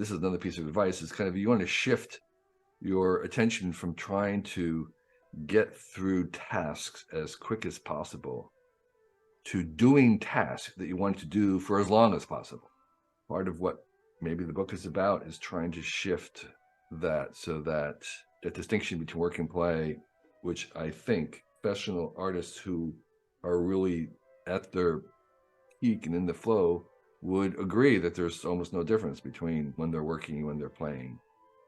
this is another piece of advice, is kind of, you want to shift your attention from trying to get through tasks as quick as possible to doing tasks that you want to do for as long as possible. Part of what maybe the book is about is trying to shift that, so that distinction between work and play, which I think professional artists who are really at their peak and in the flow would agree that there's almost no difference between when they're working and when they're playing.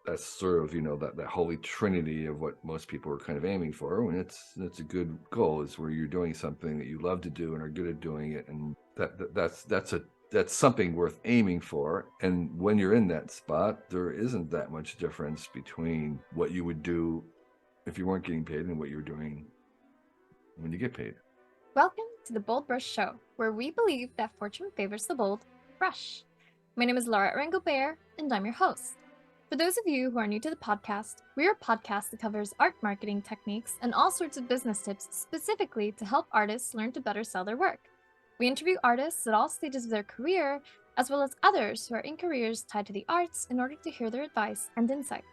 That's sort of, that holy trinity of what most people are kind of aiming for. And it's a good goal, is where you're doing something that you love to do and are good at doing it. And that's something worth aiming for. And when you're in that spot, there isn't that much difference between what you would do if you weren't getting paid and what you're doing when you get paid. Welcome to the BoldBrush Show, where we believe that fortune favors the bold brush. My name is Laura Rangobert, and I'm your host. For those of you who are new to the podcast, we're a podcast that covers art marketing techniques and all sorts of business tips specifically to help artists learn to better sell their work. We interview artists at all stages of their career, as well as others who are in careers tied to the arts, in order to hear their advice and insights.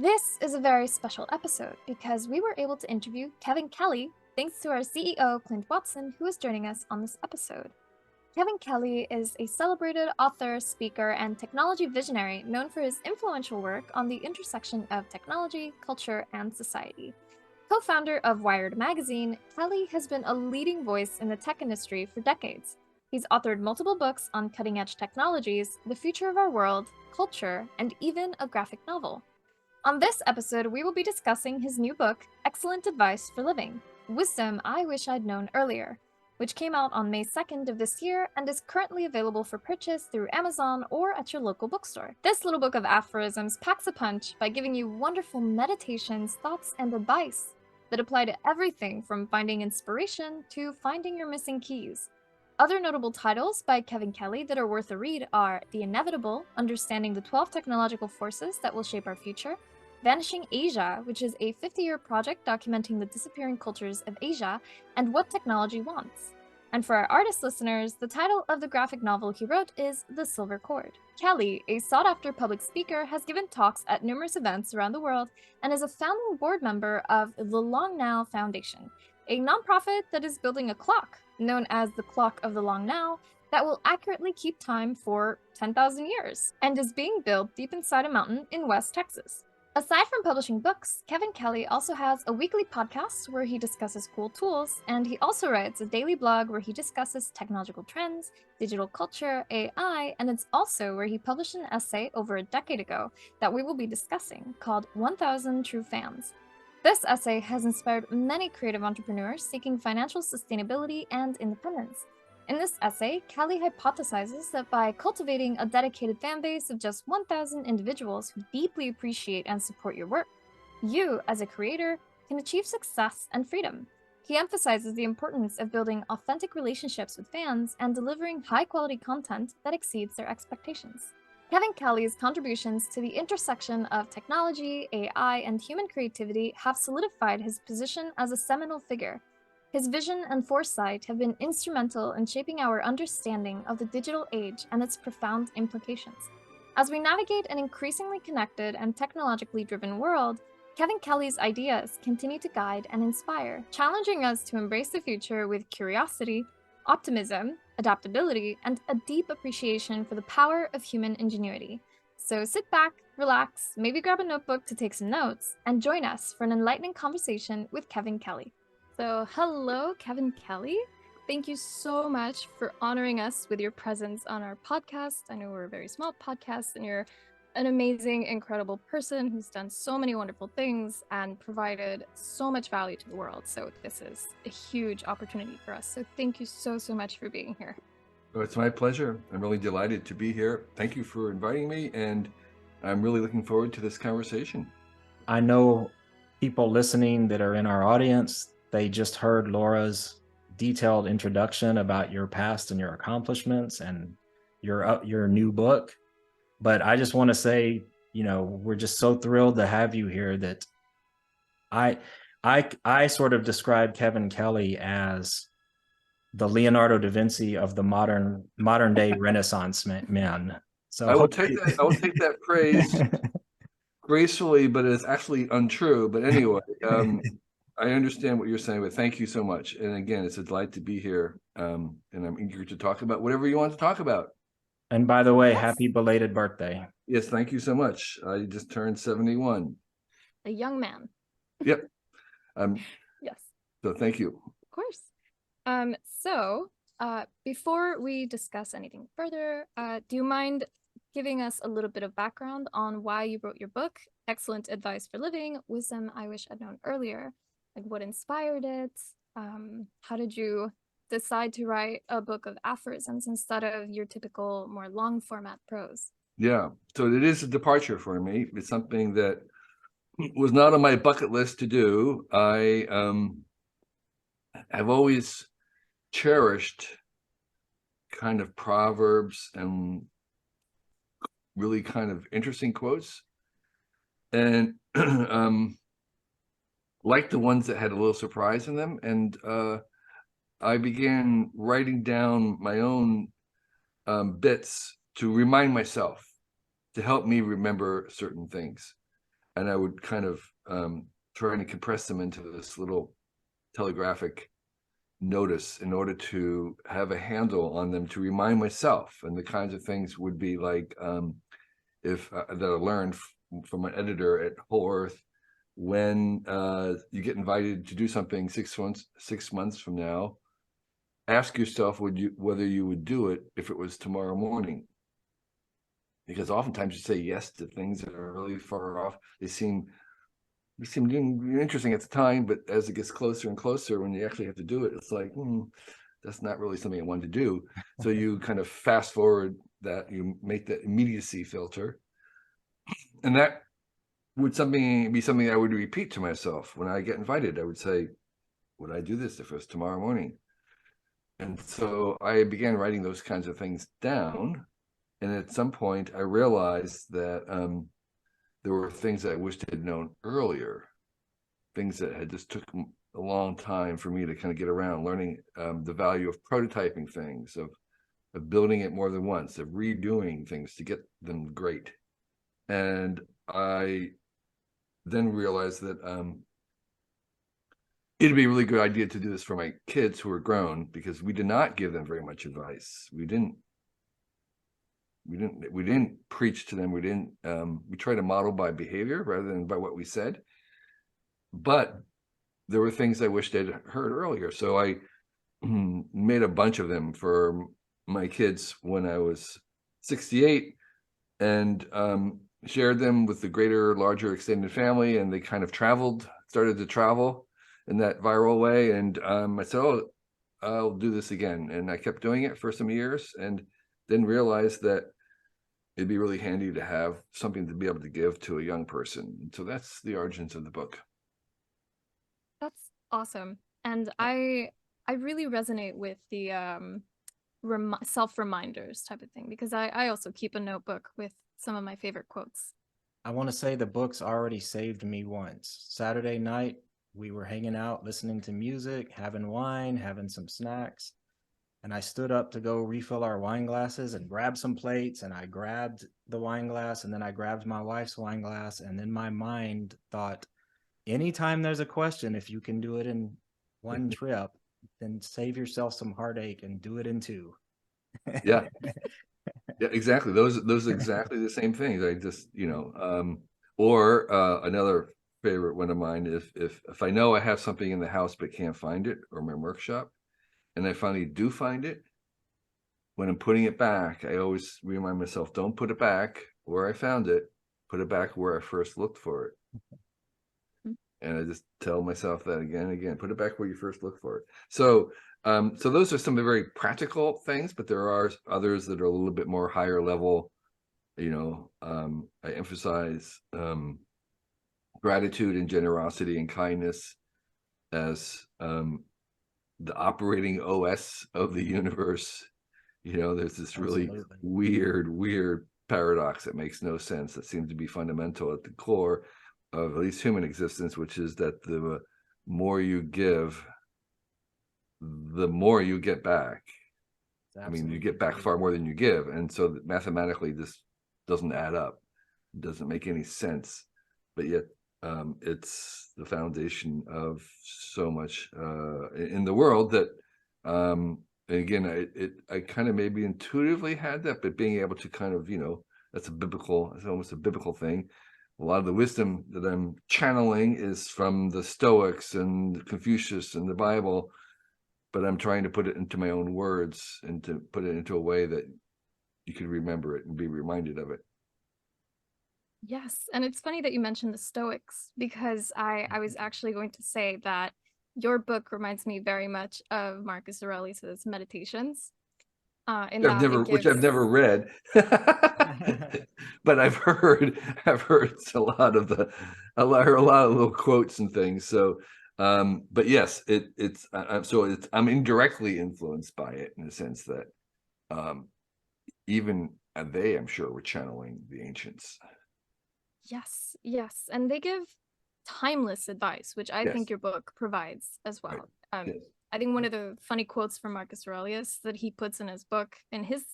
This is a very special episode because we were able to interview Kevin Kelly, thanks to our CEO, Clint Watson, who is joining us on this episode. Kevin Kelly is a celebrated author, speaker, and technology visionary known for his influential work on the intersection of technology, culture, and society. Co-founder of Wired magazine, Kelly has been a leading voice in the tech industry for decades. He's authored multiple books on cutting-edge technologies, the future of our world, culture, and even a graphic novel. On this episode, we will be discussing his new book, Excellent Advice for Living: Wisdom I Wish I'd Known Earlier, which came out on May 2nd of this year and is currently available for purchase through Amazon or at your local bookstore. This little book of aphorisms packs a punch by giving you wonderful meditations, thoughts, and advice that apply to everything from finding inspiration to finding your missing keys. Other notable titles by Kevin Kelly that are worth a read are The Inevitable: Understanding the 12 Technological Forces That Will Shape Our Future, Vanishing Asia, which is a 50-year project documenting the disappearing cultures of Asia and what technology wants. And for our artist listeners, the title of the graphic novel he wrote is The Silver Cord. Kelly, a sought-after public speaker, has given talks at numerous events around the world and is a founding board member of the Long Now Foundation, a nonprofit that is building a clock known as the Clock of the Long Now that will accurately keep time for 10,000 years and is being built deep inside a mountain in West Texas. Aside from publishing books, Kevin Kelly also has a weekly podcast where he discusses cool tools, and he also writes a daily blog where he discusses technological trends, digital culture, AI, and it's also where he published an essay over a decade ago that we will be discussing called 1000 True Fans. This essay has inspired many creative entrepreneurs seeking financial sustainability and independence. In this essay, Kelly hypothesizes that by cultivating a dedicated fan base of just 1,000 individuals who deeply appreciate and support your work, you, as a creator, can achieve success and freedom. He emphasizes the importance of building authentic relationships with fans and delivering high-quality content that exceeds their expectations. Kevin Kelly's contributions to the intersection of technology, AI, and human creativity have solidified his position as a seminal figure. His vision and foresight have been instrumental in shaping our understanding of the digital age and its profound implications. As we navigate an increasingly connected and technologically driven world, Kevin Kelly's ideas continue to guide and inspire, challenging us to embrace the future with curiosity, optimism, adaptability, and a deep appreciation for the power of human ingenuity. So sit back, relax, maybe grab a notebook to take some notes, and join us for an enlightening conversation with Kevin Kelly. So hello, Kevin Kelly. Thank you so much for honoring us with your presence on our podcast. I know we're a very small podcast, and you're an amazing, incredible person who's done so many wonderful things and provided so much value to the world. So this is a huge opportunity for us. So thank you so much for being here. Oh, it's my pleasure. I'm really delighted to be here. Thank you for inviting me, and I'm really looking forward to this conversation. I know people listening that are in our audience, they just heard Laura's detailed introduction about your past and your accomplishments and your new book. But I just want to say, we're just so thrilled to have you here that I sort of describe Kevin Kelly as the Leonardo da Vinci of the modern day Renaissance men. So I will take that. I will take that praise gracefully, but it's actually untrue. But anyway, I understand what you're saying, but thank you so much. And again, it's a delight to be here. And I'm eager to talk about whatever you want to talk about. And by the way, Yes. happy belated birthday. Yes, thank you so much. I just turned 71. A young man. Yep. Yes. So thank you. Of course. So before we discuss anything further, do you mind giving us a little bit of background on why you wrote your book, Excellent Advice for Living, Wisdom I Wish I'd Known Earlier? Like, what inspired it? How did you decide to write a book of aphorisms instead of your typical more long format prose? Yeah. So it is a departure for me. It's something that was not on my bucket list to do. I've always cherished kind of proverbs and really kind of interesting quotes, and like the ones that had a little surprise in them. And I began writing down my own bits to remind myself, to help me remember certain things. And I would kind of try to compress them into this little telegraphic notice in order to have a handle on them, to remind myself. And the kinds of things would be like, if that I learned from an editor at Whole Earth, when you get invited to do something 6 months from now, ask yourself whether you would do it if it was tomorrow morning. Because oftentimes you say yes to things that are really far off. They seem interesting at the time, but as it gets closer and closer, when you actually have to do it, it's like, that's not really something I wanted to do. So you kind of fast forward that, you make that immediacy filter. And that would be something I would repeat to myself when I get invited. I would say, would I do this if it was tomorrow morning? And so I began writing those kinds of things down. And at some point, I realized that there were things that I wished I had known earlier, things that had just took a long time for me to kind of get around, learning the value of prototyping things, of building it more than once, of redoing things to get them great. And I then realized that it'd be a really good idea to do this for my kids who are grown, because we did not give them very much advice. We didn't preach to them. We tried to model by behavior rather than by what we said. But there were things I wished I'd heard earlier. So I made a bunch of them for my kids when I was 68, and shared them with the larger extended family. And they kind of started to travel in that viral way. And I said, oh, I'll do this again. And I kept doing it for some years, and then realized that it'd be really handy to have something to be able to give to a young person. So that's the origins of the book. That's awesome. And I really resonate with the self-reminders type of thing, because I also keep a notebook with some of my favorite quotes. I want to say the book's already saved me once. Saturday night, we were hanging out, listening to music, having wine, having some snacks. And I stood up to go refill our wine glasses and grab some plates. And I grabbed the wine glass, and then I grabbed my wife's wine glass. And then my mind thought, anytime there's a question, if you can do it in one trip, then save yourself some heartache and do it in two. Yeah. Yeah, exactly. Those are exactly the same things. I just, or another favorite one of mine is, if I know I have something in the house but can't find it, or my workshop, and I finally do find it, when I'm putting it back, I always remind myself, don't put it back where I found it, put it back where I first looked for it. And I just tell myself that again and again, put it back where you first looked for it. So those are some of the very practical things, but there are others that are a little bit more higher level. I emphasize gratitude and generosity and kindness as the operating OS of the universe. There's this really weird paradox that makes no sense, that seems to be fundamental at the core of at least human existence, which is that the more you give, the more you get back. Absolutely. I mean, you get back far more than you give. And so mathematically, this doesn't add up, doesn't make any sense, but yet it's the foundation of so much in the world that again, I kind of maybe intuitively had that, but being able to kind of, it's almost a biblical thing. A lot of the wisdom that I'm channeling is from the Stoics and Confucius and the Bible, but I'm trying to put it into my own words and to put it into a way that you can remember it and be reminded of it. Yes, and it's funny that you mentioned the Stoics, because I was actually going to say that your book reminds me very much of Marcus Aurelius's Meditations. In that it Which I've gives never read, but I've heard a lot of a lot of little quotes and things. So, but yes, I'm indirectly influenced by it in the sense that even they, I'm sure, were channeling the ancients. yes, yes, and they give timeless advice, which I Yes. think your book provides as well. Yes. I think one of the funny quotes from Marcus Aurelius that he puts in his book, in his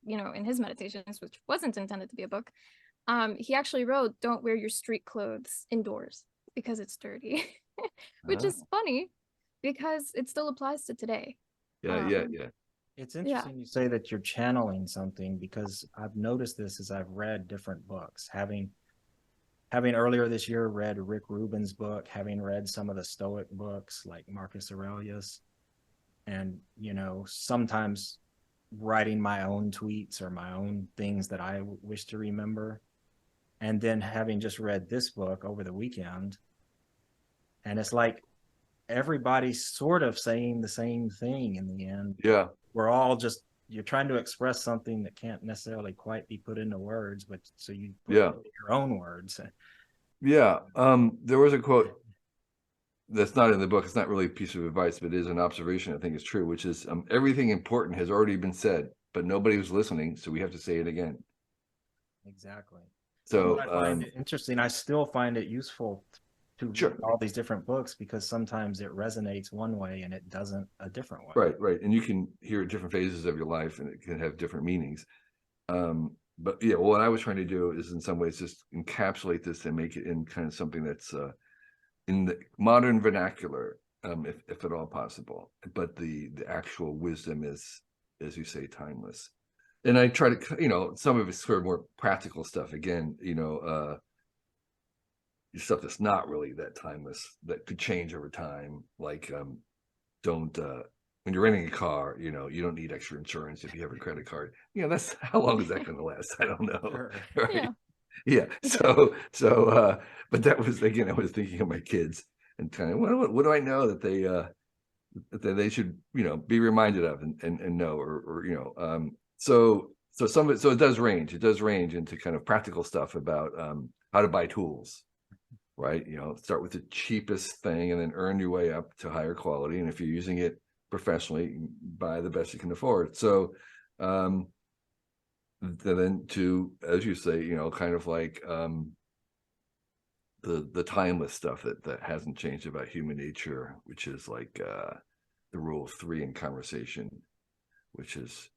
Meditations, which wasn't intended to be a book, he actually wrote, "Don't wear your street clothes indoors because it's dirty," which is funny because it still applies to today. Yeah. It's interesting you say that you're channeling something, because I've noticed this as I've read different books. Having earlier this year read Rick Rubin's book, having read some of the Stoic books like Marcus Aurelius, and sometimes writing my own tweets or my own things that I wish to remember, and then having just read this book over the weekend, and it's like everybody's sort of saying the same thing in the end. Yeah, we're all just, you're trying to express something that can't necessarily quite be put into words, but so you put it into your own words. Yeah. There was a quote that's not in the book. It's not really a piece of advice, but it is an observation I think is true, which is everything important has already been said, but nobody was listening, so we have to say it again. Exactly. So I find it interesting. I still find it useful to read all these different books, because sometimes it resonates one way and it doesn't a different way. Right. And you can hear different phases of your life and it can have different meanings. But yeah, what I was trying to do is in some ways just encapsulate this and make it in kind of something that's in the modern vernacular, if at all possible. But the actual wisdom is, as you say, timeless. And I try to, some of it's sort of more practical stuff. Again, stuff that's not really that timeless, that could change over time. Like, don't when you're renting a car, you don't need extra insurance if you have a credit card. That's how long is that going to last? I don't know. Sure. Right? Yeah. So, but that was, again, I was thinking of my kids and kind of what do I know that they should be reminded of and know or so some of it, so it does range into kind of practical stuff about how to buy tools, right? Start with the cheapest thing and then earn your way up to higher quality, and if you're using it professionally, buy the best you can afford. So then to, as you say, kind of like the timeless stuff that hasn't changed about human nature, which is like the rule of 3 in conversation, which is,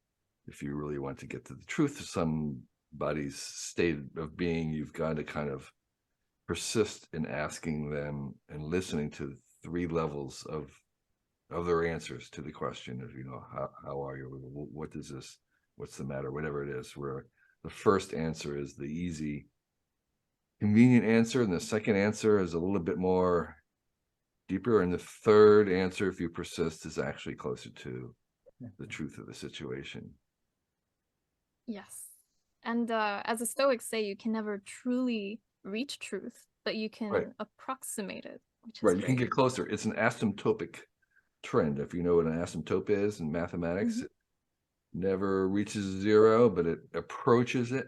if you really want to get to the truth of somebody's state of being, you've got to kind of persist in asking them and listening to 3 levels of their answers to the question of, how are you? What is this? What's the matter? Whatever it is, where the first answer is the easy, convenient answer, and the second answer is a little bit more deeper, and the third answer, if you persist, is actually closer to the truth of the situation. Yes. And as the Stoics say, you can never truly reach truth, but you can approximate it, which is you can get closer. It's an asymptotic trend. If you know what an asymptote is in mathematics, it never reaches 0, but it approaches it,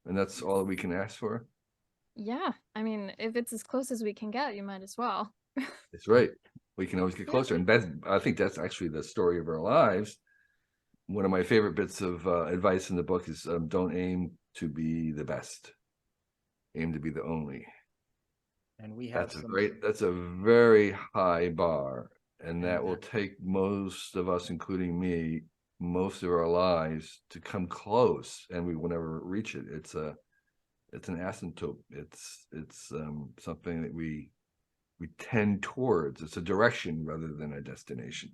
and that's all that we can ask for. Yeah, I mean, if it's as close as we can get, you might as well. That's right. We can always get closer, and I think that's actually the story of our lives. One of my favorite bits of advice in the book is don't aim to be the best, aim to be the only. And we have that's a very high bar, and that will take most of us, including me, most of our lives to come close, and we will never reach it. It's an asymptote. It's something that we tend towards. It's a direction rather than a destination.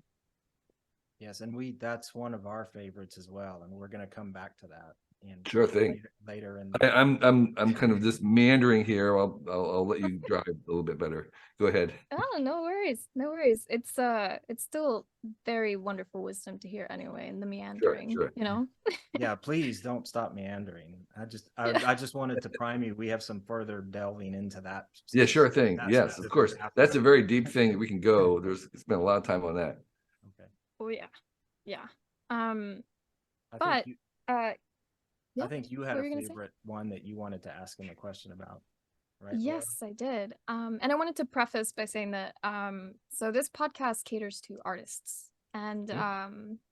Yes, and that's one of our favorites as well, and we're going to come back to that Sure thing. Later in I'm kind of just meandering here. I'll let you drive a little bit better. Go ahead. Oh, no worries. No worries. It's still very wonderful wisdom to hear anyway, in the meandering, Sure. you know? Yeah, please don't stop meandering. I just wanted to prime you. We have some further delving into that. Yeah, sure thing. That Yes, of specific course. after That's a that. very deep thing that we can go. Spent a lot of time on that. Okay. Oh yeah. Yeah. I But think yeah, I think you had what a were you gonna say? favorite one that you wanted to ask him a question about, right? Laura? Yes, I did. And I wanted to preface by saying that so this podcast caters to artists and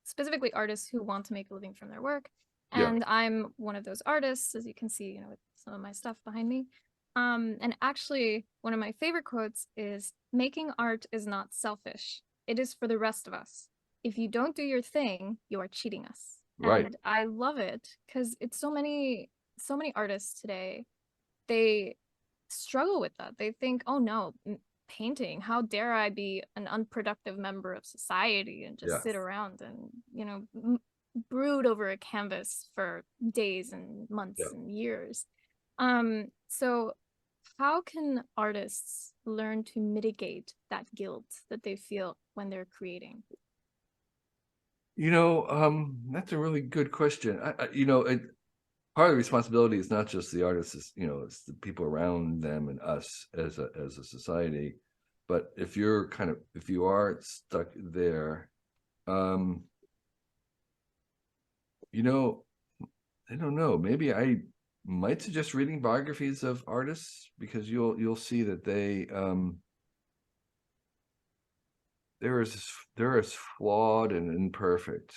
specifically artists who want to make a living from their work. Yeah. And I'm one of those artists, as you can see, you know, with some of my stuff behind me. And actually, one of my favorite quotes is, "Making art is not selfish. It is for the rest of us. If you don't do your thing, you are cheating us." Right. And I love it because it's so many artists today, they struggle with that. They think, oh no, painting, how dare I be an unproductive member of society and just sit around and, you know, brood over a canvas for days and months and years. So how can artists learn to mitigate that guilt that they feel when they're creating? You know, that's a really good question. You know, part of the responsibility is not just the artists, it's the people around them and us as a society. But if you are stuck there, you know, I don't know, maybe I might suggest reading biographies of artists, because you'll see that they're as flawed and imperfect.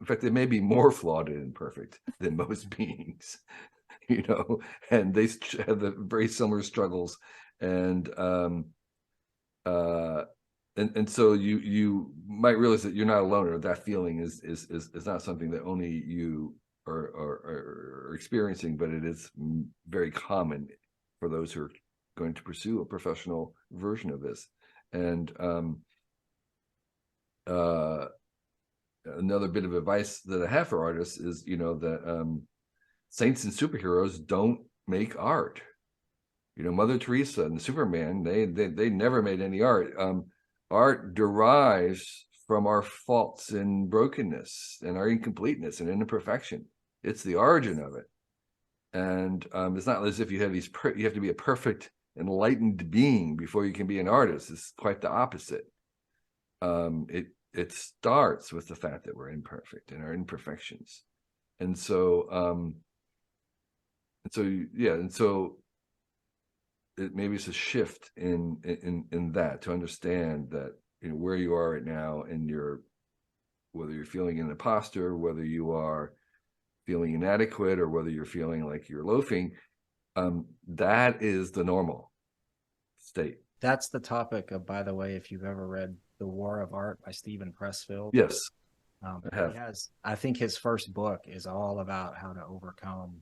In fact, they may be more flawed and imperfect than most beings, and they have the very similar struggles. And so you might realize that you're not alone, or that feeling is not something that only you are experiencing, but it is very common for those who are going to pursue a professional version of this. And another bit of advice that I have for artists is, that saints and superheroes don't make art. Mother Teresa and Superman, they never made any art. Art derives from our faults and brokenness and our incompleteness and imperfection. It's the origin of it. And it's not as if you have you have to be a perfect, enlightened being before you can be an artist. It's quite the opposite. It starts with the fact that we're imperfect and our imperfections. And so maybe it's a shift in that, to understand that, where you are right now, and whether you're feeling an imposter, whether you are feeling inadequate, or whether you're feeling like you're loafing, that is the normal state. That's the topic of, by the way, if you've ever read The War of Art by Stephen Pressfield. Yes. I think his first book is all about how to overcome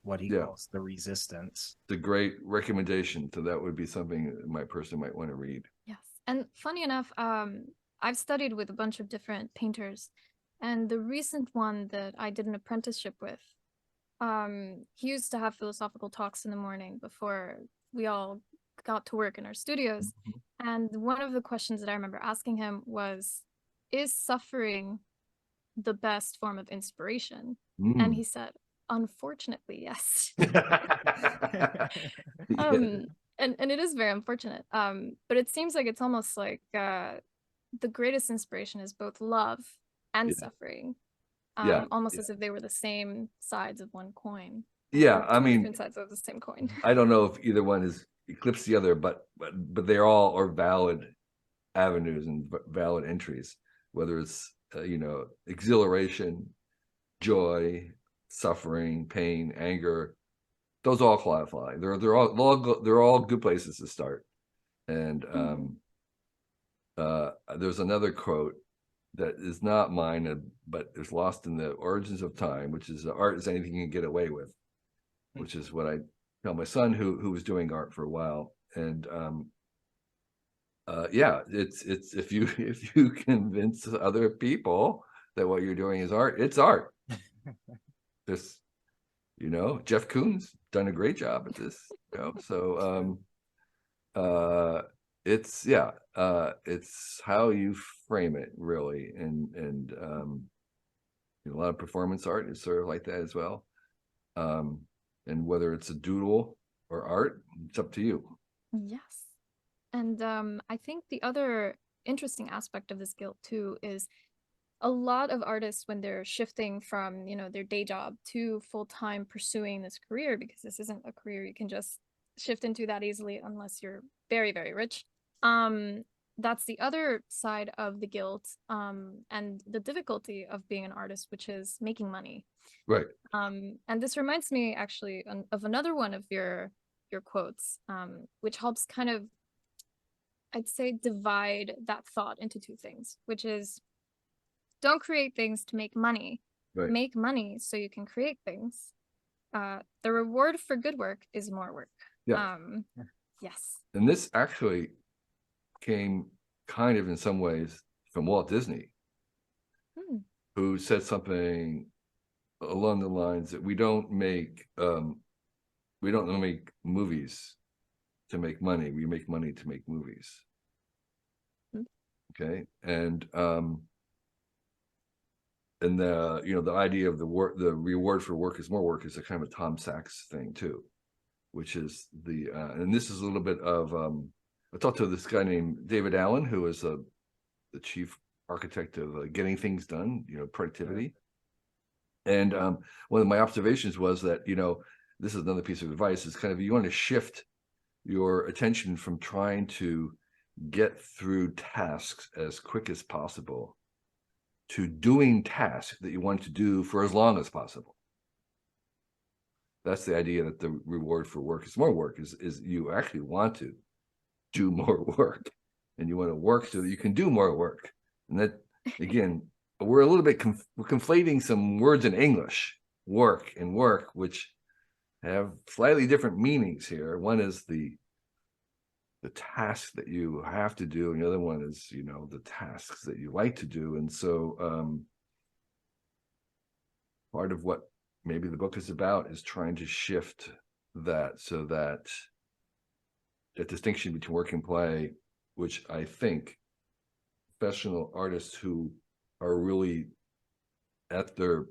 what he calls the resistance. It's a great recommendation. So that would be something my person might want to read. Yes. And funny enough, I've studied with a bunch of different painters, and the recent one that I did an apprenticeship with, he used to have philosophical talks in the morning before we all got to work in our studios. Mm-hmm. And one of the questions that I remember asking him was, is suffering the best form of inspiration? And he said, unfortunately, yes. And it is very unfortunate. But it seems like it's almost like the greatest inspiration is both love and suffering. Almost as if they were the same sides of one coin. Yeah, I mean, different sides of the same coin. I don't know if either one is eclipse the other, but they're all are valid avenues and valid entries, whether it's exhilaration, joy, suffering, pain, anger. Those all qualify. They're all good places to start. And there's another quote that is not mine, but is lost in the origins of time, which is art is anything you can get away with, which is what I tell my son who was doing art for a while. And yeah, it's if you convince other people that what you're doing is art, it's art. This, Jeff Koons done a great job at this, so it's it's how you frame it, really. And a lot of performance art is sort of like that as well. And whether it's a doodle or art, it's up to you. Yes. And I think the other interesting aspect of this guilt too is a lot of artists, when they're shifting from, their day job to full-time pursuing this career, because this isn't a career you can just shift into that easily unless you're very, very rich. That's the other side of the guilt, and the difficulty of being an artist, which is making money. Right. And this reminds me actually of another one of your quotes, which helps kind of, I'd say, divide that thought into two things, which is, don't create things to make money. Right. Make money so you can create things. The reward for good work is more work. Yeah. Yes. And this actually came kind of in some ways from Walt Disney, who said something along the lines that we don't make movies to make money. We make money to make movies. Okay. And the idea of the reward for work is more work is a kind of a Tom Sachs thing too, which is and this is a little bit of I talked to this guy named David Allen, who is the chief architect of Getting Things Done, productivity. And one of my observations was that, this is another piece of advice, is kind of, you want to shift your attention from trying to get through tasks as quick as possible to doing tasks that you want to do for as long as possible. That's the idea, that the reward for work is more work, is you actually want to do more work, and you want to work so that you can do more work. And that, again, we're a little bit we're conflating some words in English, work and work, which have slightly different meanings here. One is the task that you have to do, and the other one is, the tasks that you like to do. And so part of what maybe the book is about is trying to shift that, so that distinction between work and play, which I think professional artists who are really at their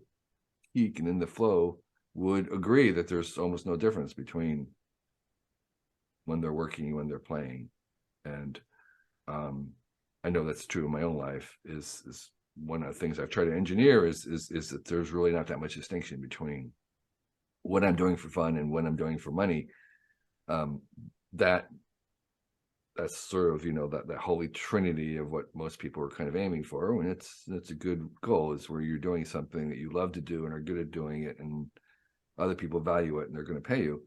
peak and in the flow would agree that there's almost no difference between when they're working and when they're playing. And I know that's true in my own life. Is one of the things I've tried to engineer is that there's really not that much distinction between what I'm doing for fun and what I'm doing for money. That's sort of, that holy trinity of what most people are kind of aiming for. And it's a good goal, is where you're doing something that you love to do and are good at doing it, and other people value it and they're going to pay you.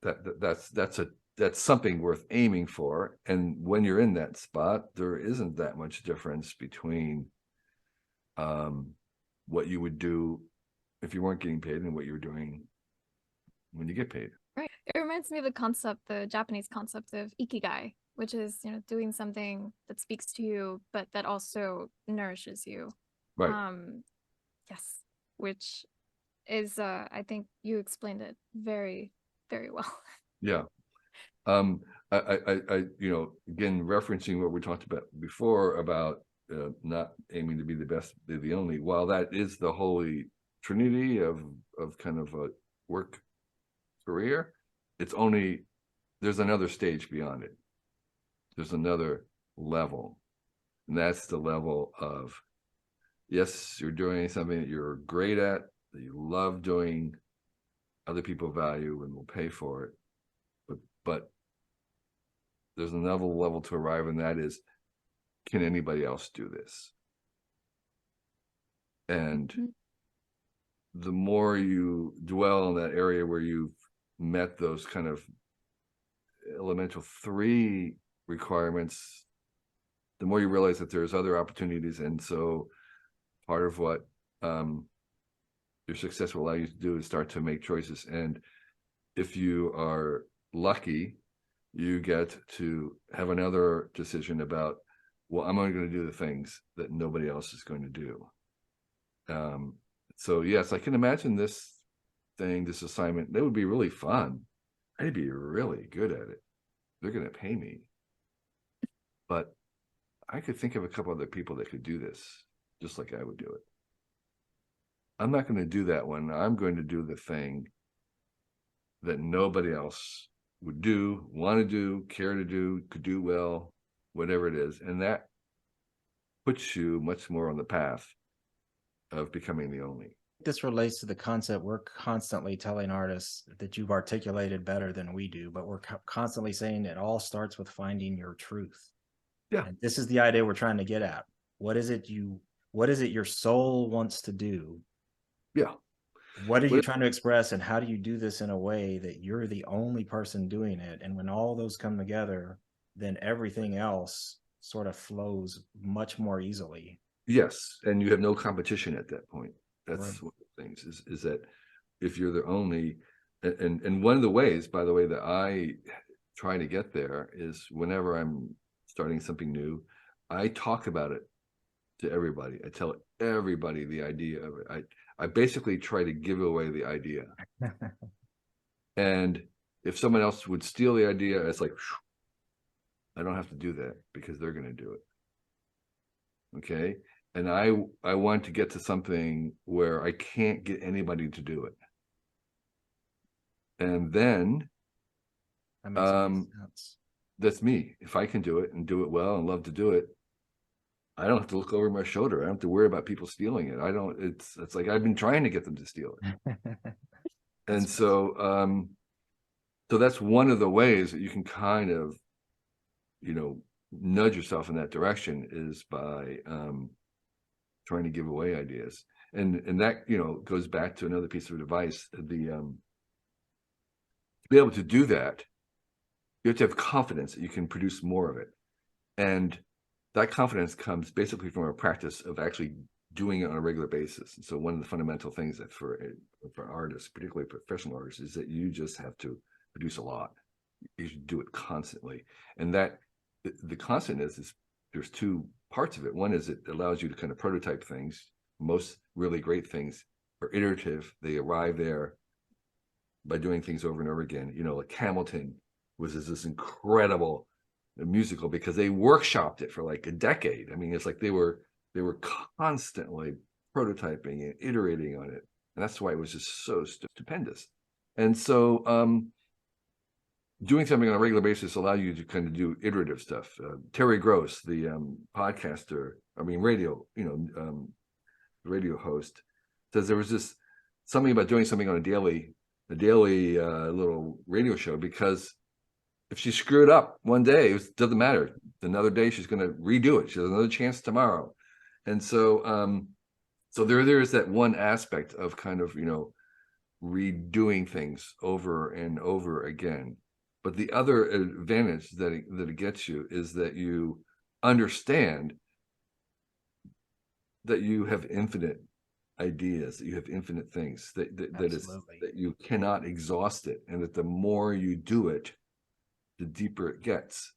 That's something worth aiming for. And when you're in that spot, there isn't that much difference between what you would do if you weren't getting paid and what you're doing when you get paid. Right. It reminds me of the Japanese concept of ikigai, which is, doing something that speaks to you, but that also nourishes you. Right. Yes. Which is, I think you explained it very, very well. Yeah. I again, referencing what we talked about before about not aiming to be the best, be the only. While that is the holy trinity of kind of a work career, there's another stage beyond it. There's another level, and that's the level of, yes, you're doing something that you're great at, that you love doing, other people value and will pay for it, but there's another level to arrive, and that is, can anybody else do this? And the more you dwell in that area where you've met those kind of elemental 3 requirements, the more you realize that there's other opportunities. And so part of what your success will allow you to do is start to make choices. And if you are lucky, you get to have another decision about, well, I'm only going to do the things that nobody else is going to do. So yes, I can imagine this assignment, that would be really fun. I'd be really good at it. They're going to pay me. But I could think of a couple other people that could do this, just like I would do it. I'm not going to do that one. I'm going to do the thing that nobody else would do, want to do, care to do, could do well, whatever it is. And that puts you much more on the path of becoming the only. This relates to the concept we're constantly telling artists that you've articulated better than we do, but we're constantly saying it all starts with finding your truth. Yeah. And this is the idea we're trying to get at. What is it your soul wants to do? Yeah. What are you trying to express, and how do you do this in a way that you're the only person doing it? And when all those come together, then everything else sort of flows much more easily. Yes. And you have no competition at that point. That's Right. one of the things is that if you're the only, and one of the ways, by the way, that I try to get there is whenever I'm starting something new, I talk about it to everybody. I tell everybody the idea of it. I basically try to give away the idea. And if someone else would steal the idea, it's like, I don't have to do that because they're going to do it. Okay. And I want to get to something where I can't get anybody to do it. And then That makes sense. That's me. If I can do it and do it well and love to do it, I don't have to look over my shoulder. I don't have to worry about people stealing it. It's like I've been trying to get them to steal it. And so that's one of the ways that you can kind of, nudge yourself in that direction is by trying to give away ideas. And that, goes back to another piece of advice. To be able to do that, you have to have confidence that you can produce more of it. And that confidence comes basically from a practice of actually doing it on a regular basis. And so one of the fundamental things that for artists, particularly professional artists, is that you just have to produce a lot. You should do it constantly. And that the constant is there's two parts of it. One is it allows you to kind of prototype things. Most really great things are iterative. They arrive there by doing things over and over again. Like Hamilton was this incredible musical because they workshopped it for like a decade. I mean, it's like they were constantly prototyping and iterating on it. And that's why it was just so stupendous. And so doing something on a regular basis allows you to kind of do iterative stuff. Terry Gross, the radio host, says there was just something about doing something on a daily little radio show, because if she screwed up one day, it doesn't matter. Another day, she's going to redo it. She has another chance tomorrow. And so, so there is that one aspect of kind of, redoing things over and over again. But the other advantage that it gets you is that you understand that you have infinite ideas, that you have infinite things, that you cannot exhaust it, and that the more you do it, the deeper it gets.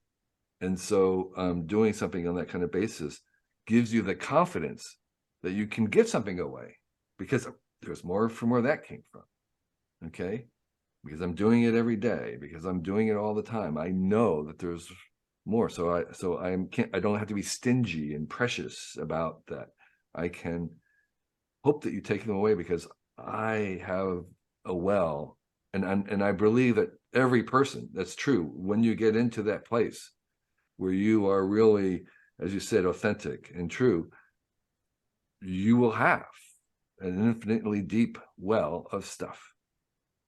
And so doing something on that kind of basis gives you the confidence that you can give something away, because there's more from where that came from. Okay. Because I'm doing it every day, because I'm doing it all the time. I know that there's more. So I don't have to be stingy and precious about that. I can hope that you take them away, because I have a well, and I believe that every person, that's true. When you get into that place where you are really, as you said, authentic and true, you will have an infinitely deep well of stuff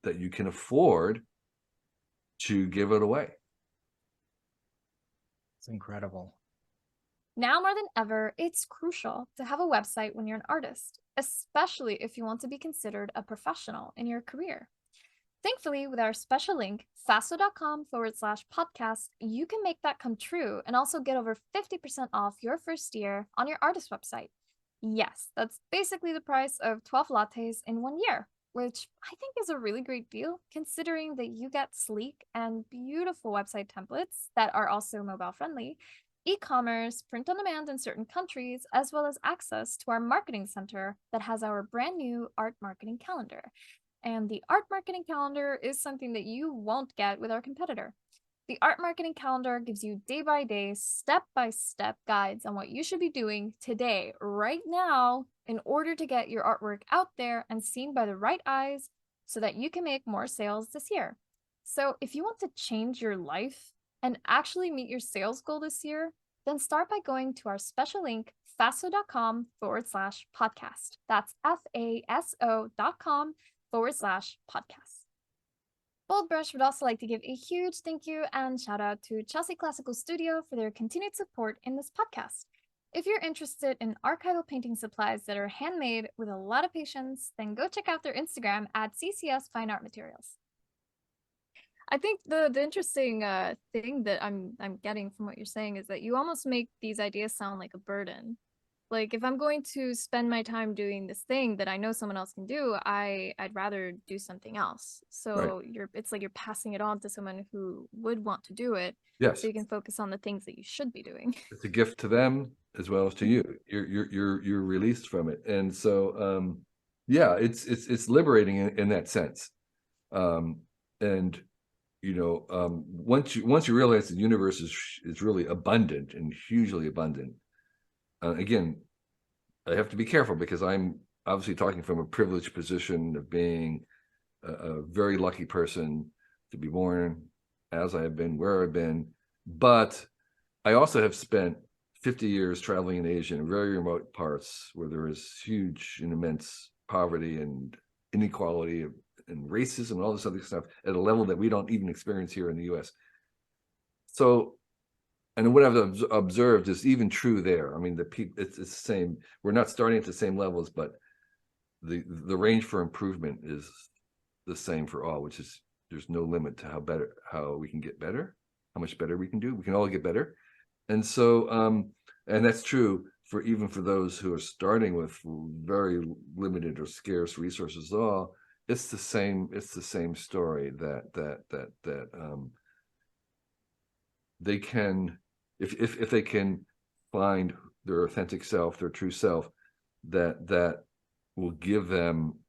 that you can afford to give it away. It's incredible. Now more than ever, it's crucial to have a website when you're an artist, especially if you want to be considered a professional in your career. Thankfully, with our special link, fasto.com/podcast, you can make that come true and also get over 50% off your first year on your artist website. Yes, that's basically the price of 12 lattes in 1 year, which I think is a really great deal considering that you get sleek and beautiful website templates that are also mobile friendly, e-commerce, print on demand in certain countries, as well as access to our marketing center that has our brand new art marketing calendar. And the art marketing calendar is something that you won't get with our competitor. The art marketing calendar gives you day by day, step by step guides on what you should be doing today, right now, in order to get your artwork out there and seen by the right eyes so that you can make more sales this year. So, if you want to change your life and actually meet your sales goal this year, then start by going to our special link, faso.com/podcast. That's faso.com/podcast. BoldBrush would also like to give a huge thank you and shout out to Chelsea Classical Studio for their continued support in this podcast. If you're interested in archival painting supplies that are handmade with a lot of patience, then go check out their Instagram at CCS Fine Art Materials. I think the interesting thing that I'm getting from what you're saying is that you almost make these ideas sound like a burden. Like if I'm going to spend my time doing this thing that I know someone else can do, I'd rather do something else. Right. So it's like you're passing it on to someone who would want to do it, Yes. so you can focus on the things that you should be doing. It's a gift to them as well as to you. You're released from it. And so yeah, it's liberating in that sense. And once you realize the universe is really abundant and hugely abundant, again, I have to be careful because I'm obviously talking from a privileged position of being a very lucky person to be born as I have been, where I've been. But I also have spent 50 years traveling in Asia in very remote parts where there is huge and immense poverty and inequality and racism and all this other stuff at a level that we don't even experience here in the US. So, and what I've observed is even true there. I mean, it's the same. We're not starting at the same levels, but the range for improvement is the same for all, which is there's no limit to how we can get better, how much better we can do. We can all get better. And so, and that's true even for those who are starting with very limited or scarce resources at all. It's the same story that they can, if they can find their authentic self, their true self, that will give them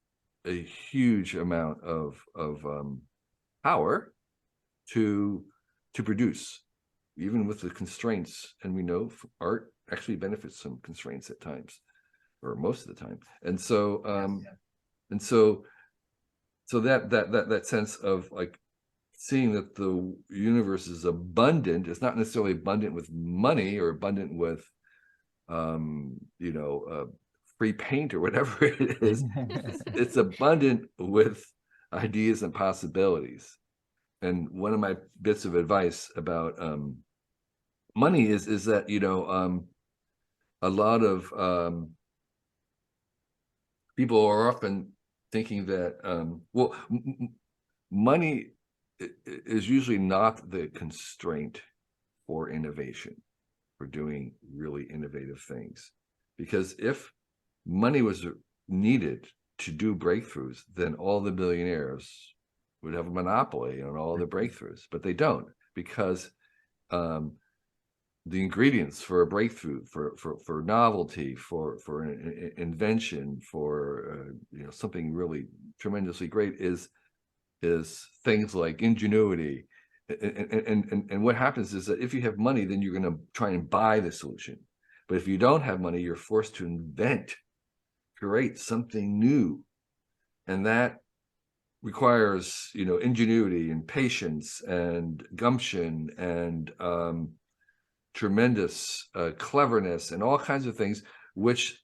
a huge amount of power to produce, even with the constraints. And we know art actually benefits some constraints at times, or most of the time. And so, and so that sense of like seeing that the universe is abundant. It's not necessarily abundant with money or abundant with, free paint or whatever it is. It's abundant with ideas and possibilities. And one of my bits of advice about money is that a lot of people are often thinking that money is usually not the constraint for innovation, for doing really innovative things. Because if money was needed to do breakthroughs, then all the billionaires would have a monopoly on all the breakthroughs, but they don't, because the ingredients for a breakthrough, for novelty, for an invention, for something really tremendously great is things like ingenuity. And what happens is that if you have money, then you're going to try and buy the solution. But if you don't have money, you're forced to invent, create something new, and that requires ingenuity and patience and gumption and tremendous cleverness and all kinds of things, which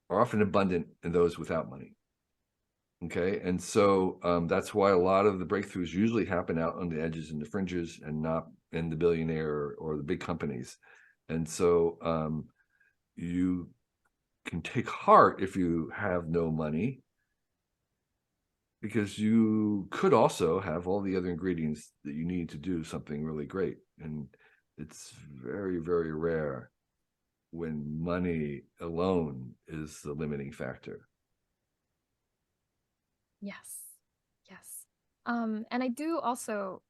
are often abundant in those without money. Okay, and so that's why a lot of the breakthroughs usually happen out on the edges and the fringes, and not in the billionaire or the big companies. And so you can take heart if you have no money, because you could also have all the other ingredients that you need to do something really great. And it's very, very rare when money alone is the limiting factor. Yes. Yes. And I do also,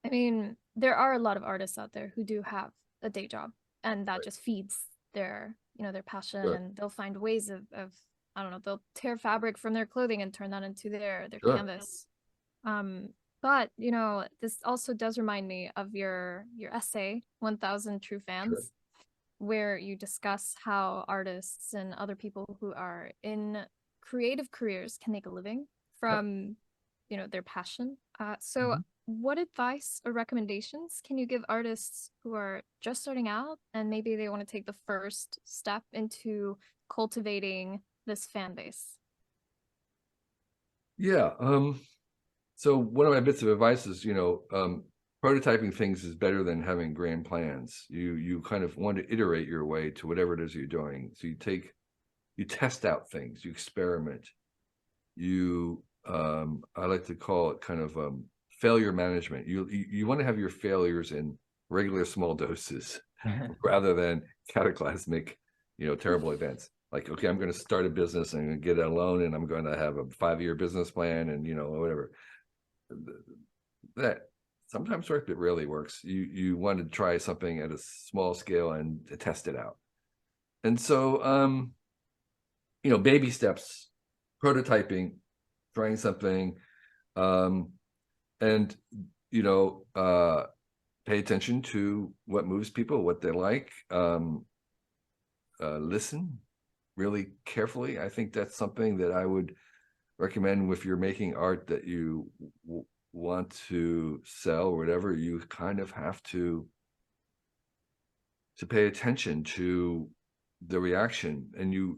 I mean, there are a lot of artists out there who do have a day job, and that just feeds their, their passion, Sure. and they'll find ways of I don't know, they'll tear fabric from their clothing and turn that into their Sure. canvas. But this also does remind me of your essay, 1000 True Fans, Sure. where you discuss how artists and other people who are in creative careers can make a living from their passion. So what advice or recommendations can you give artists who are just starting out and maybe they want to take the first step into cultivating this fan base? Yeah. So one of my bits of advice is, prototyping things is better than having grand plans. You kind of want to iterate your way to whatever it is you're doing. So you test out things, you experiment. I like to call it kind of failure management. You want to have your failures in regular small doses rather than cataclysmic, terrible events. Like, okay, I'm going to start a business and I'm going to get a loan and I'm going to have a 5-year business plan and, whatever. That sometimes works, but rarely works. You want to try something at a small scale and test it out. And so, baby steps, prototyping, trying something, and pay attention to what moves people, what they like. Listen really carefully. I think that's something that I would recommend if you're making art that you want to sell or whatever. You kind of have to pay attention to the reaction, and you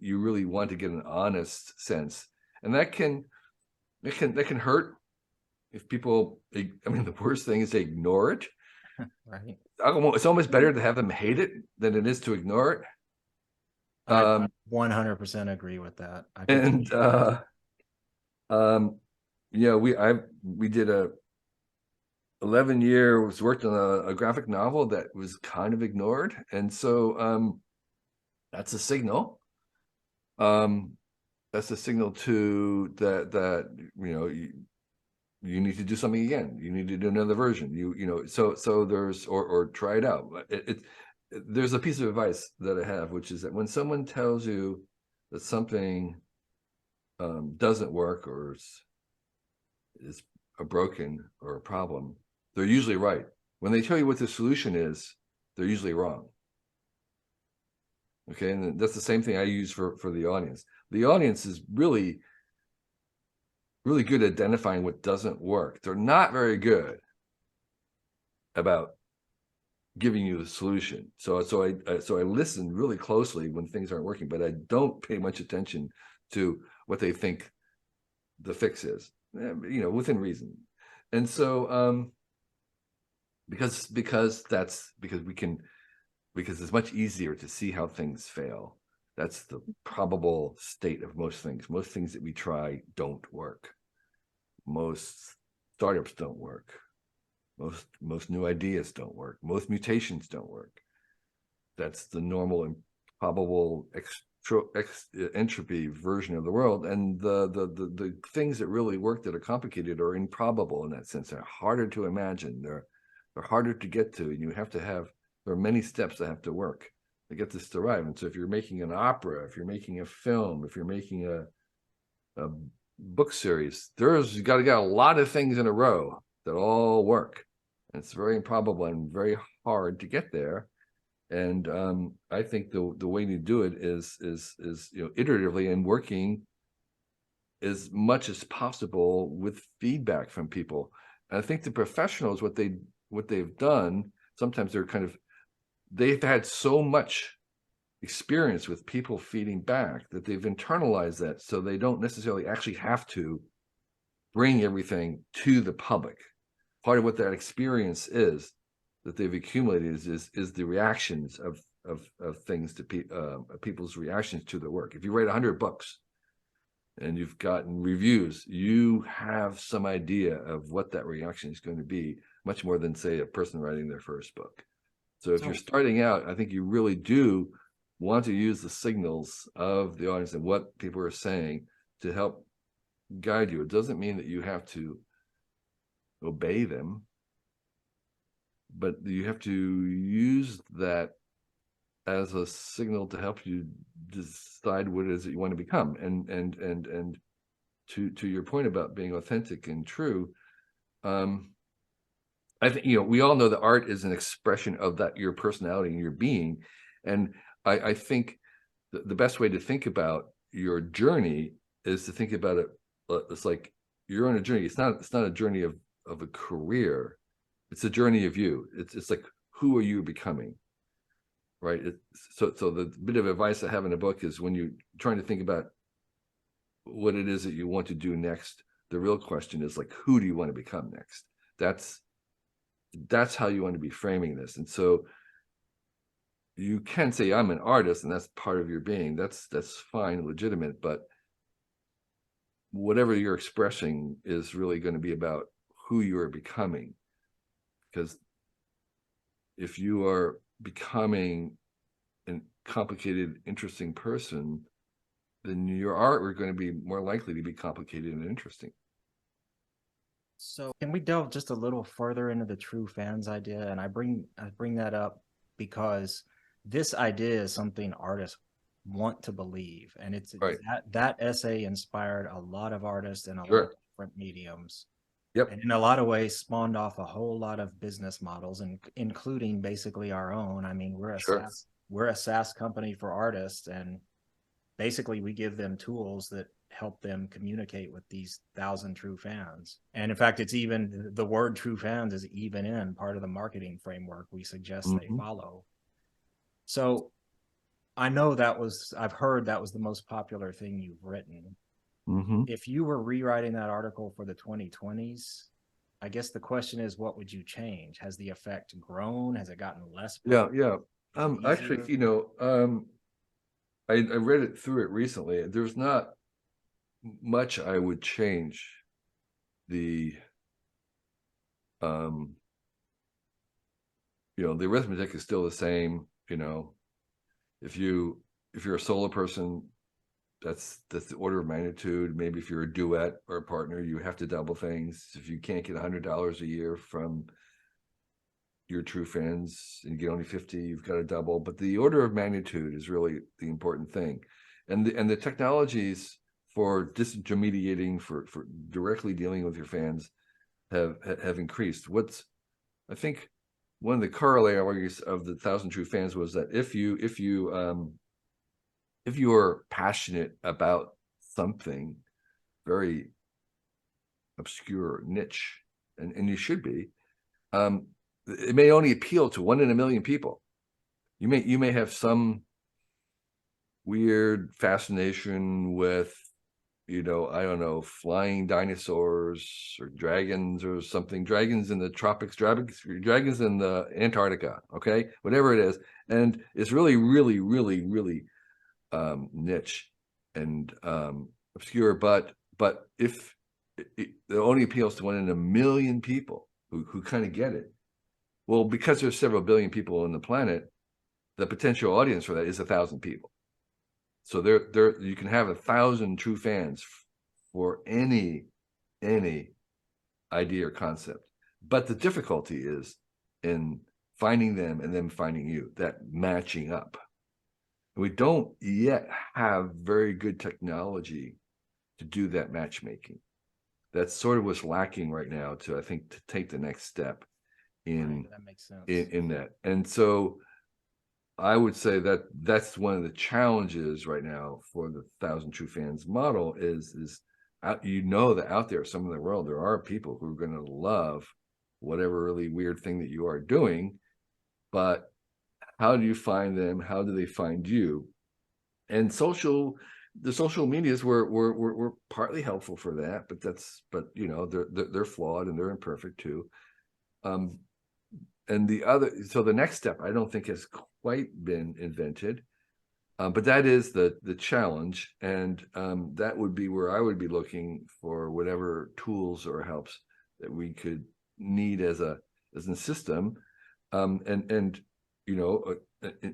really want to get an honest sense, and that can hurt if people, I mean, the worst thing is they ignore it. Right. It's almost better to have them hate it than it is to ignore it. I 100% agree with that. We did a 11-year worked on a graphic novel that was kind of ignored, and so that's a signal. That's a signal to that you need to do something again. You need to do another version. So there's or try it out. There's a piece of advice that I have, which is that when someone tells you that something doesn't work or is a broken or a problem, they're usually right. When they tell you what the solution is, they're usually wrong. Okay, and that's the same thing I use for the audience. The audience is really, really good at identifying what doesn't work. They're not very good about giving you the solution. So I listen really closely when things aren't working, but I don't pay much attention to what they think the fix is, within reason. And so because it's much easier to see how things fail. That's the probable state of most things. Most things that we try don't work. Most startups don't work. Most new ideas don't work. Most mutations don't work. That's the normal and probable entropy version of the world. And the things that really work that are complicated are improbable in that sense. They're harder to imagine. They're harder to get to. And there are many steps that have to work to get this to arrive. And so if you're making an opera, if you're making a film, if you're making a book series, you got to get a lot of things in a row that all work. And it's very improbable and very hard to get there. And I think the way to do it is iteratively and working as much as possible with feedback from people. And I think the professionals, what they've done, sometimes they've had so much experience with people feeding back that they've internalized that, so they don't necessarily actually have to bring everything to the public. Part of what that experience is that they've accumulated is the reactions of things to people's reactions to their work. If you write 100 books, and you've gotten reviews, you have some idea of what that reaction is going to be, much more than, say, a person writing their first book. So if you're starting out, I think you really do want to use the signals of the audience and what people are saying to help guide you. It doesn't mean that you have to obey them, but you have to use that as a signal to help you decide what it is that you want to become. And to your point about being authentic and true, I think, we all know that art is an expression of that, your personality and your being. And I think the best way to think about your journey is to think about it. It's like you're on a journey. It's not a journey of a career. It's a journey of you. It's like, who are you becoming? Right. So the bit of advice I have in the book is, when you're trying to think about what it is that you want to do next, the real question is, like, who do you want to become next? That's how you want to be framing this. And so you can say, I'm an artist, and that's part of your being. That's fine, legitimate, but whatever you're expressing is really going to be about who you are becoming. Because if you are becoming a complicated, interesting person, then your art are going to be more likely to be complicated and interesting. So can we delve just a little further into the true fans idea? And I bring that up because this idea is something artists want to believe, and it's right. that essay inspired a lot of artists in a Sure. lot of different mediums. Yep. And in a lot of ways spawned off a whole lot of business models, and including basically our own. I mean, we're a SaaS company for artists, and basically we give them tools that help them communicate with these 1,000 true fans. And in fact, it's even, the word true fans is even in part of the marketing framework we suggest they follow. So I know I've heard that was the most popular thing you've written. If you were rewriting that article for the 2020s, I guess the question is, what would you change? Has the effect grown? Has it gotten less popular? Yeah. Actually, I read it through it recently. There's not much I would change. The the arithmetic is still the same. If you're a solo person, that's the order of magnitude. Maybe if you're a duet or a partner, you have to double things. If you can't get $100 a year from your true fans and you get only 50, you've got to double. But the order of magnitude is really the important thing. And the technologies for disintermediating, for directly dealing with your fans have increased. I think one of the corollaries of the 1,000 true fans was that if you are passionate about something very obscure, niche, and you should be, it may only appeal to 1 in a million people. You may have some weird fascination with, I don't know, flying dinosaurs or dragons or something, dragons in the tropics, dragons in the Antarctica, okay, whatever it is. And it's really, really, really, really niche and obscure, but if it only appeals to 1 in a million people who kind of get it, well, because there's several billion people on the planet, the potential audience for that is 1,000 people. So there you can have 1,000 true fans for any idea or concept. But the difficulty is in finding them and them finding you, that matching up. We don't yet have very good technology to do that matchmaking. That's sort of what's lacking right now I think, to take the next step in that makes sense. in that. And so I would say that that's one of the challenges right now for the 1,000 true fans model is that out there, some of the world, there are people who are going to love whatever really weird thing that you are doing, but how do you find them? How do they find you? And the social medias were partly helpful for that, but they're flawed and they're imperfect too. And the next step, I don't think has quite been invented. But that is the challenge, and that would be where I would be looking for whatever tools or helps that we could need as a system, and you know,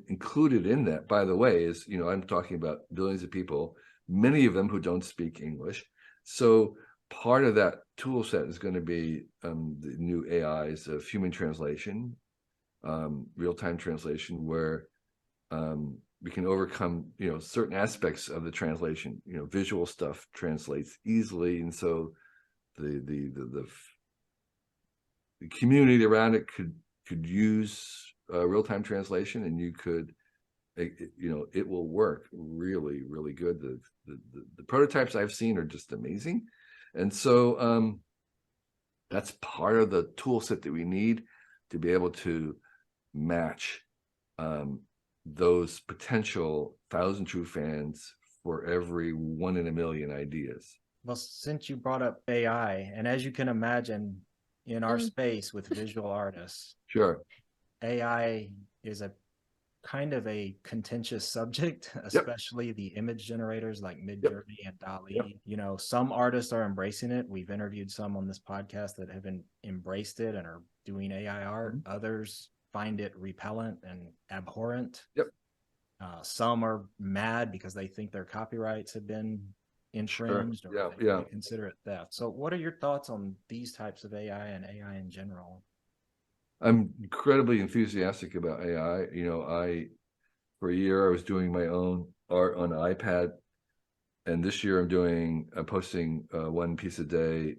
included in that, by the way, is, you know, I'm talking about billions of people, many of them who don't speak English. So part of that tool set is going to be the new AIs of human translation, real-time translation, where we can overcome, you know, certain aspects of the translation. You know, visual stuff translates easily, and so the community around it could use real-time translation, and you could, you know, it will work really, really good. The prototypes I've seen are just amazing, and so that's part of the tool set that we need to be able to match those potential 1,000 true fans for every 1 in a million ideas. Well, since you brought up AI, and as you can imagine, in our space with visual artists, Sure, AI is a kind of a contentious subject, especially the image generators like Midjourney and DALL-E. You know, some artists are embracing it. We've interviewed some on this podcast that have embraced it and are doing AI art. Others find it repellent and abhorrent. Some are mad because they think their copyrights have been infringed, or they consider it theft. So what are your thoughts on these types of AI and AI in general? I'm incredibly enthusiastic about AI. You know, for a year I was doing my own art on an iPad, and this year I'm posting one piece a day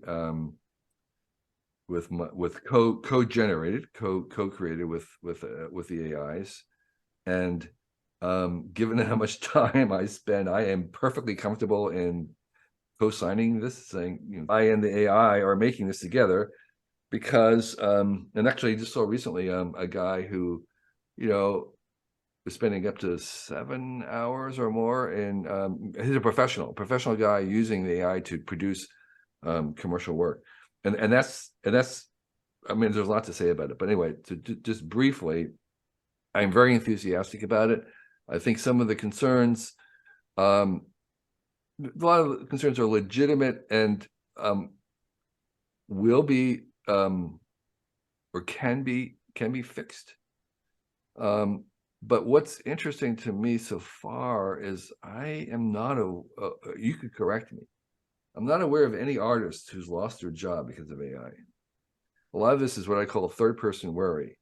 with co-generated, co-created with the AIs, and given how much time I spend, I am perfectly comfortable in co-signing this, saying, you know, I and the AI are making this together. Because and actually I just saw recently a guy who, you know, was spending up to 7 hours or more, and he's a professional guy using the AI to produce commercial work, and that's I mean, there's a lot to say about it, but anyway, to just briefly, I'm very enthusiastic about it. I think some of the concerns, a lot of the concerns are legitimate and will be or can be fixed. But what's interesting to me so far is I am not you could correct me, I'm not aware of any artist who's lost their job because of AI. A lot of this is what I call third-person worry.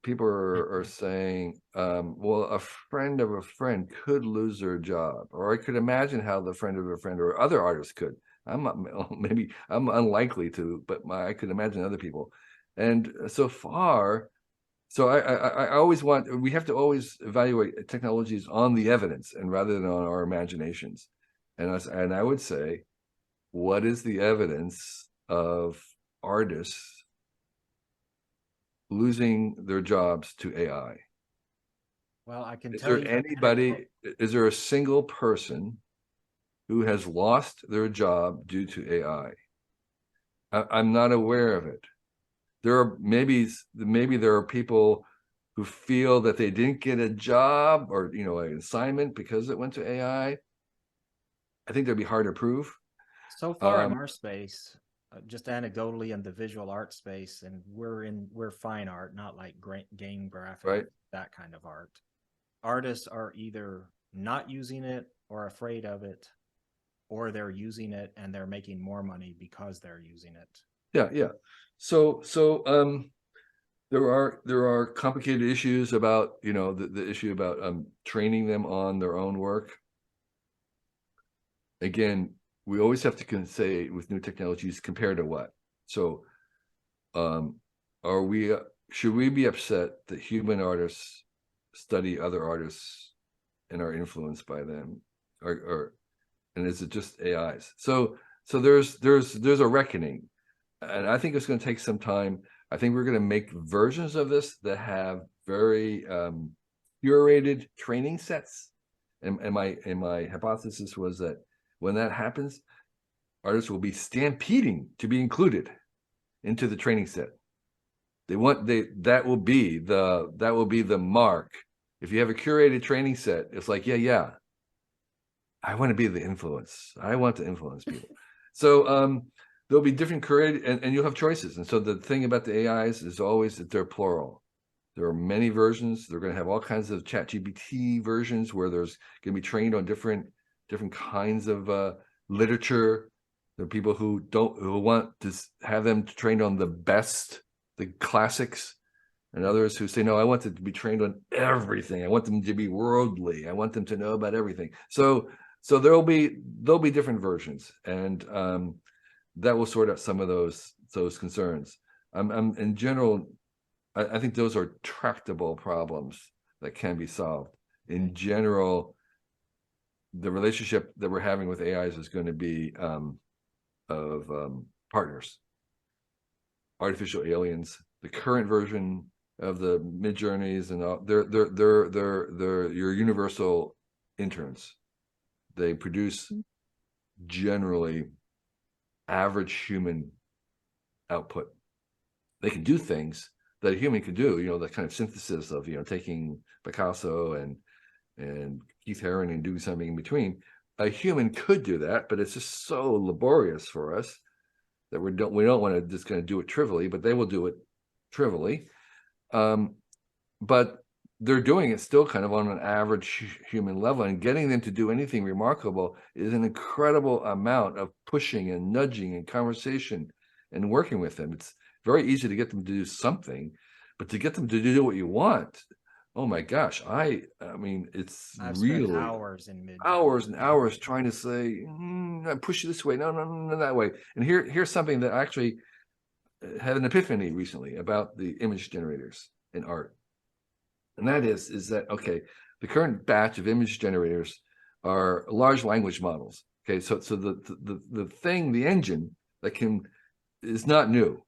People are saying, well, a friend of a friend could lose their job, or I could imagine how the friend of a friend or other artists could. Maybe I'm unlikely to, but I could imagine other people. And so far, so I always we have to always evaluate technologies on the evidence and rather than on our imaginations. And I would say, what is the evidence of artists losing their jobs to AI? Well, I can tell you. Is there a single person who has lost their job due to AI? I'm not aware of it. There are maybe there are people who feel that they didn't get a job or, you know, an assignment because it went to AI. I think that'd be hard to prove. So far in our space, just anecdotally in the visual art space, and we're fine art, not like game graphics, right? That kind of art. Artists are either not using it or afraid of it, or they're using it and they're making more money because they're using it. Yeah. So there are complicated issues about, you know, the issue about training them on their own work. Again, we always have to say with new technologies, compare to what? So should we be upset that human artists study other artists and are influenced by them, and is it just AIs? So there's a reckoning, and I think it's going to take some time. I think we're going to make versions of this that have very curated training sets, and my hypothesis was that when that happens, artists will be stampeding to be included into the training set. That will be the mark If you have a curated training set, it's like, yeah, I want to be the influence. I want to influence people. So there'll be different curated, and you'll have choices. And so the thing about the AIs is always that they're plural. There are many versions. They're going to have all kinds of ChatGPT versions where there's going to be trained on different kinds of literature. There are people who want to have them trained on the best, the classics, and others who say, no, I want them to be trained on everything. I want them to be worldly. I want them to know about everything. So there'll be different versions, and that will sort out some of those concerns. I'm in general, I think those are tractable problems that can be solved. In general, the relationship that we're having with AIs is going to be of partners, artificial aliens. The current version of the Midjourneys and all, they're your universal interns. They produce generally average human output. They can do things that a human could do, that kind of synthesis of, taking Picasso and Keith Haring and doing something in between. A human could do that, but it's just so laborious for us that we don't want to just kind of do it trivially, but they will do it trivially. But they're doing it still kind of on an average human level, and getting them to do anything remarkable is an incredible amount of pushing and nudging and conversation and working with them. It's very easy to get them to do something, but to get them to do what you want, oh my gosh, I mean, it's really hours and hours trying to say, push you this way, no, that way. And here's something that I actually had an epiphany recently about the image generators in art. And that is that, okay, the current batch of image generators are large language models. Okay, so the engine that is not new.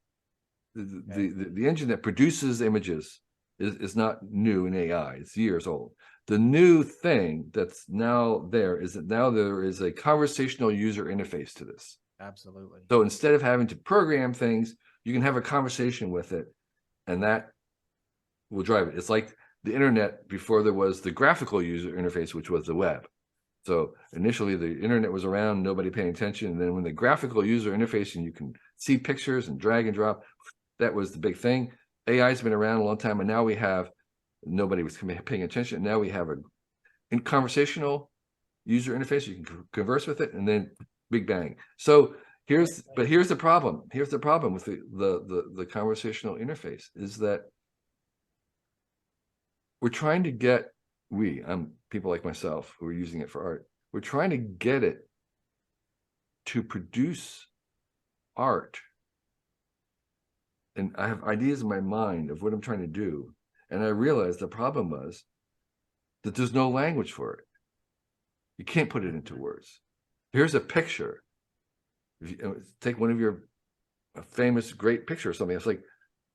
The engine that produces images is not new in AI. It's years old. The new thing that's now there is that now there is a conversational user interface to this. Absolutely. So instead of having to program things, you can have a conversation with it, and that will drive it. It's like the internet before there was the graphical user interface, which was the web. So initially the internet was around, nobody paying attention. And then when the graphical user interface and you can see pictures and drag and drop, that was the big thing. AI has been around a long time, and now nobody was paying attention. Now we have a conversational user interface. You can converse with it, and then big bang. So here's the problem. Here's the problem with the conversational interface is that we're trying to get, people like myself who are using it for art, we're trying to get it to produce art. And I have ideas in my mind of what I'm trying to do. And I realized the problem was that there's no language for it. You can't put it into words. Here's a picture. If you take one of your famous great picture or something, it's like,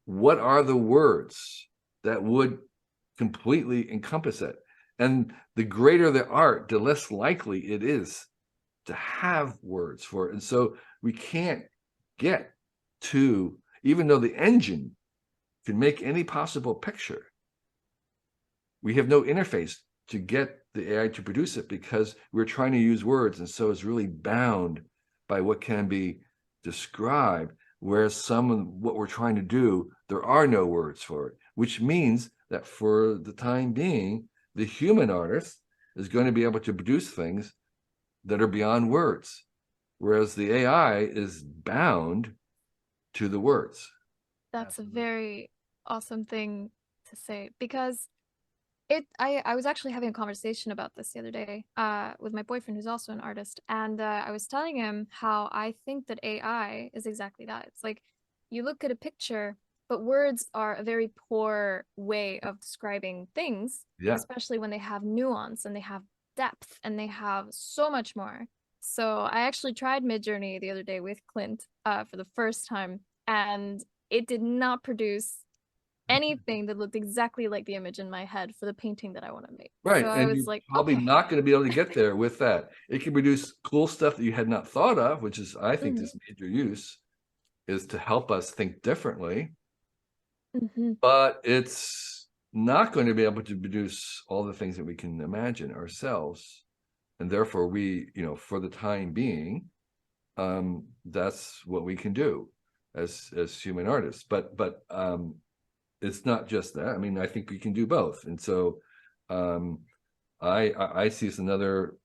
what are the words that would completely encompass it? And the greater the art, the less likely it is to have words for it. And so we can't get to, even though the engine can make any possible picture, we have no interface to get the AI to produce it because we're trying to use words. And so it's really bound by what can be described, whereas some of what we're trying to do, there are no words for it, which means that for the time being, the human artist is going to be able to produce things that are beyond words, whereas the AI is bound to the words. That's a very awesome thing to say, because I was actually having a conversation about this the other day with my boyfriend, who's also an artist, and I was telling him how I think that AI is exactly that. It's like you look at a picture, but words are a very poor way of describing things, especially when they have nuance and they have depth and they have so much more. So I actually tried Midjourney the other day with Clint for the first time, and it did not produce anything that looked exactly like the image in my head for the painting that I want to make. Right. So and I was you're like, probably okay. not going to be able to get there with that. It can produce cool stuff that you had not thought of, which is, I think, this major use is to help us think differently. But it's not going to be able to produce all the things that we can imagine ourselves. And therefore we, for the time being, that's what we can do as human artists. But it's not just that. I mean, I think we can do both. And so I see it's another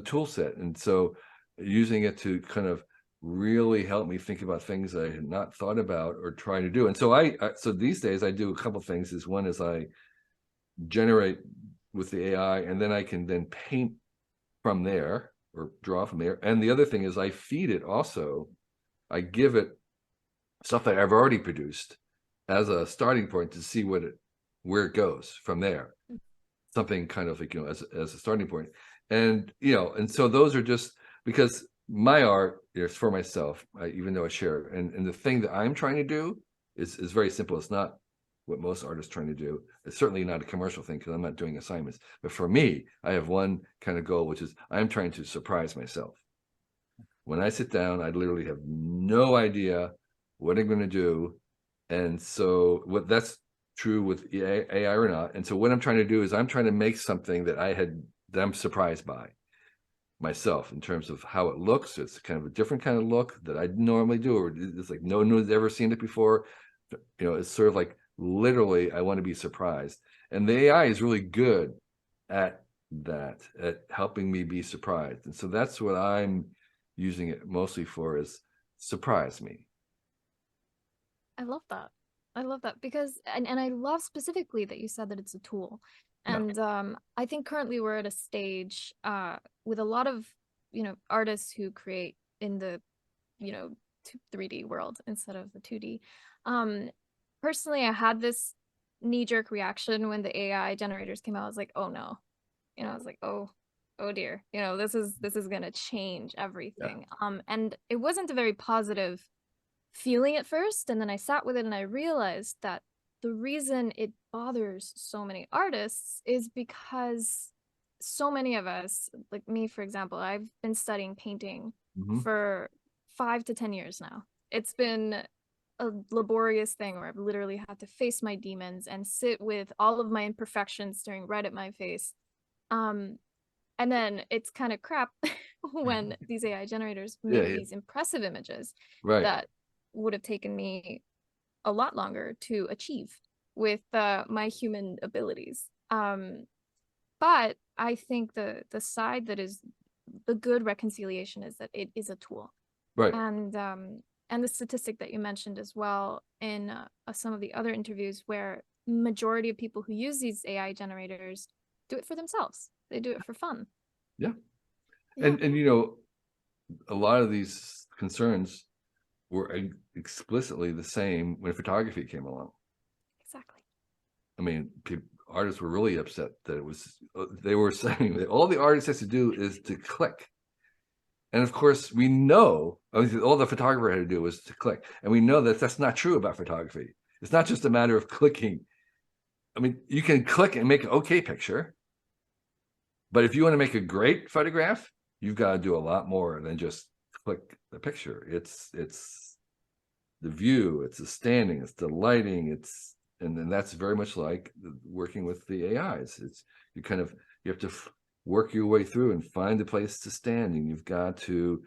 tool set. And so using it to kind of really help me think about things I had not thought about or trying to do. And so so these days I do a couple things. One is I generate with the AI, and then I can then paint from there or draw from there. And the other thing is I feed it also. I give it stuff that I've already produced as a starting point to see where it goes from there. Something kind of like, as a starting point. And, and so those are just because my art is for myself, even though I share it. And the thing that I'm trying to do is very simple. It's not what most artists are trying to do. It's certainly not a commercial thing because I'm not doing assignments. But for me, I have one kind of goal, which is I'm trying to surprise myself. When I sit down, I literally have no idea what I'm going to do. And so that's true with AI or not. And so what I'm trying to do is I'm trying to make something that I'm surprised by myself in terms of how it looks. It's kind of a different kind of look that I normally do, or it's like no one's ever seen it before. It's sort of like literally I want to be surprised. And the AI is really good at that, at helping me be surprised. And so that's what I'm using it mostly for, is surprise me. I love that. I love that because, and I love specifically that you said that it's a tool. And I think currently we're at a stage with a lot of, artists who create in the, 3D world instead of the 2D. Personally, I had this knee-jerk reaction when the AI generators came out. I was like, oh no. I was like, oh dear. This is gonna change everything. And it wasn't a very positive feeling at first, and then I sat with it and I realized that the reason it bothers so many artists is because so many of us, like me for example, I've been studying painting for 5 to 10 years now. It's been a laborious thing where I've literally had to face my demons and sit with all of my imperfections staring right at my face. And then it's kind of crap when these AI generators make these impressive images that would have taken me a lot longer to achieve with my human abilities. But I think the side that is the good reconciliation is that it is a tool. Right. And the statistic that you mentioned as well in some of the other interviews, where majority of people who use these AI generators do it for themselves. They do it for fun. Yeah. And a lot of these concerns were explicitly the same when photography came along. Exactly. I mean, artists were really upset that they were saying that all the artist has to do is to click. And of course, we know, all the photographer had to do was to click. And we know that that's not true about photography. It's not just a matter of clicking. I mean, you can click and make an okay picture. But if you want to make a great photograph, you've got to do a lot more than just click the picture. It's the view, it's the standing, it's the lighting, and then that's very much like working with the AIs. You have to work your way through and find a place to stand, and you've got to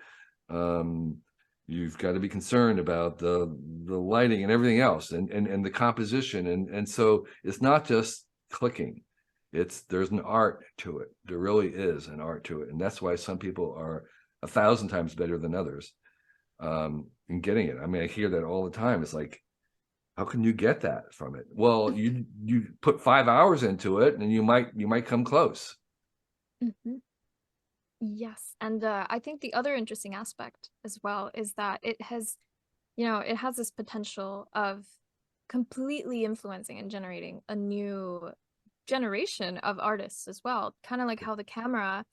be concerned about the lighting and everything else, and the composition, and so it's not just clicking. There's an art to it. There really is an art to it, and that's why some people are 1,000 times better than others in getting it. I mean, I hear that all the time. It's like, how can you get that from it? Well, you put 5 hours into it, and you might come close. Yes, and I think the other interesting aspect as well is that it has this potential of completely influencing and generating a new generation of artists as well. Kind of like how the camera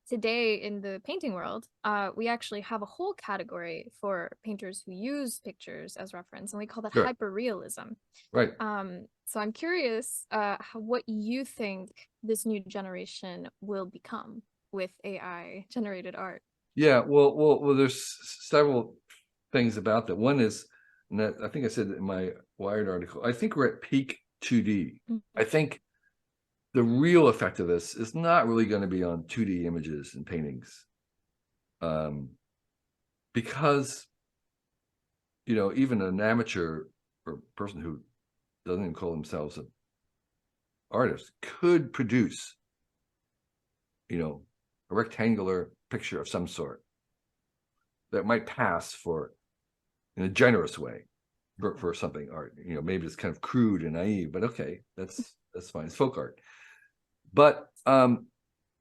today in the painting world, we actually have a whole category for painters who use pictures as reference, and we call that hyperrealism. Right. So I'm curious what you think this new generation will become with AI generated art. Yeah, well, there's several things about that. One is, and I think I said in my Wired article, I think we're at peak 2D. I think the real effect of this is not really going to be on 2D images and paintings, because, you know, even an amateur or person who doesn't even call themselves an artist could produce, you know, a rectangular picture of some sort that might pass for, in a generous way, for something art. You know, maybe it's kind of crude and naive, but okay, that's fine. It's folk art. But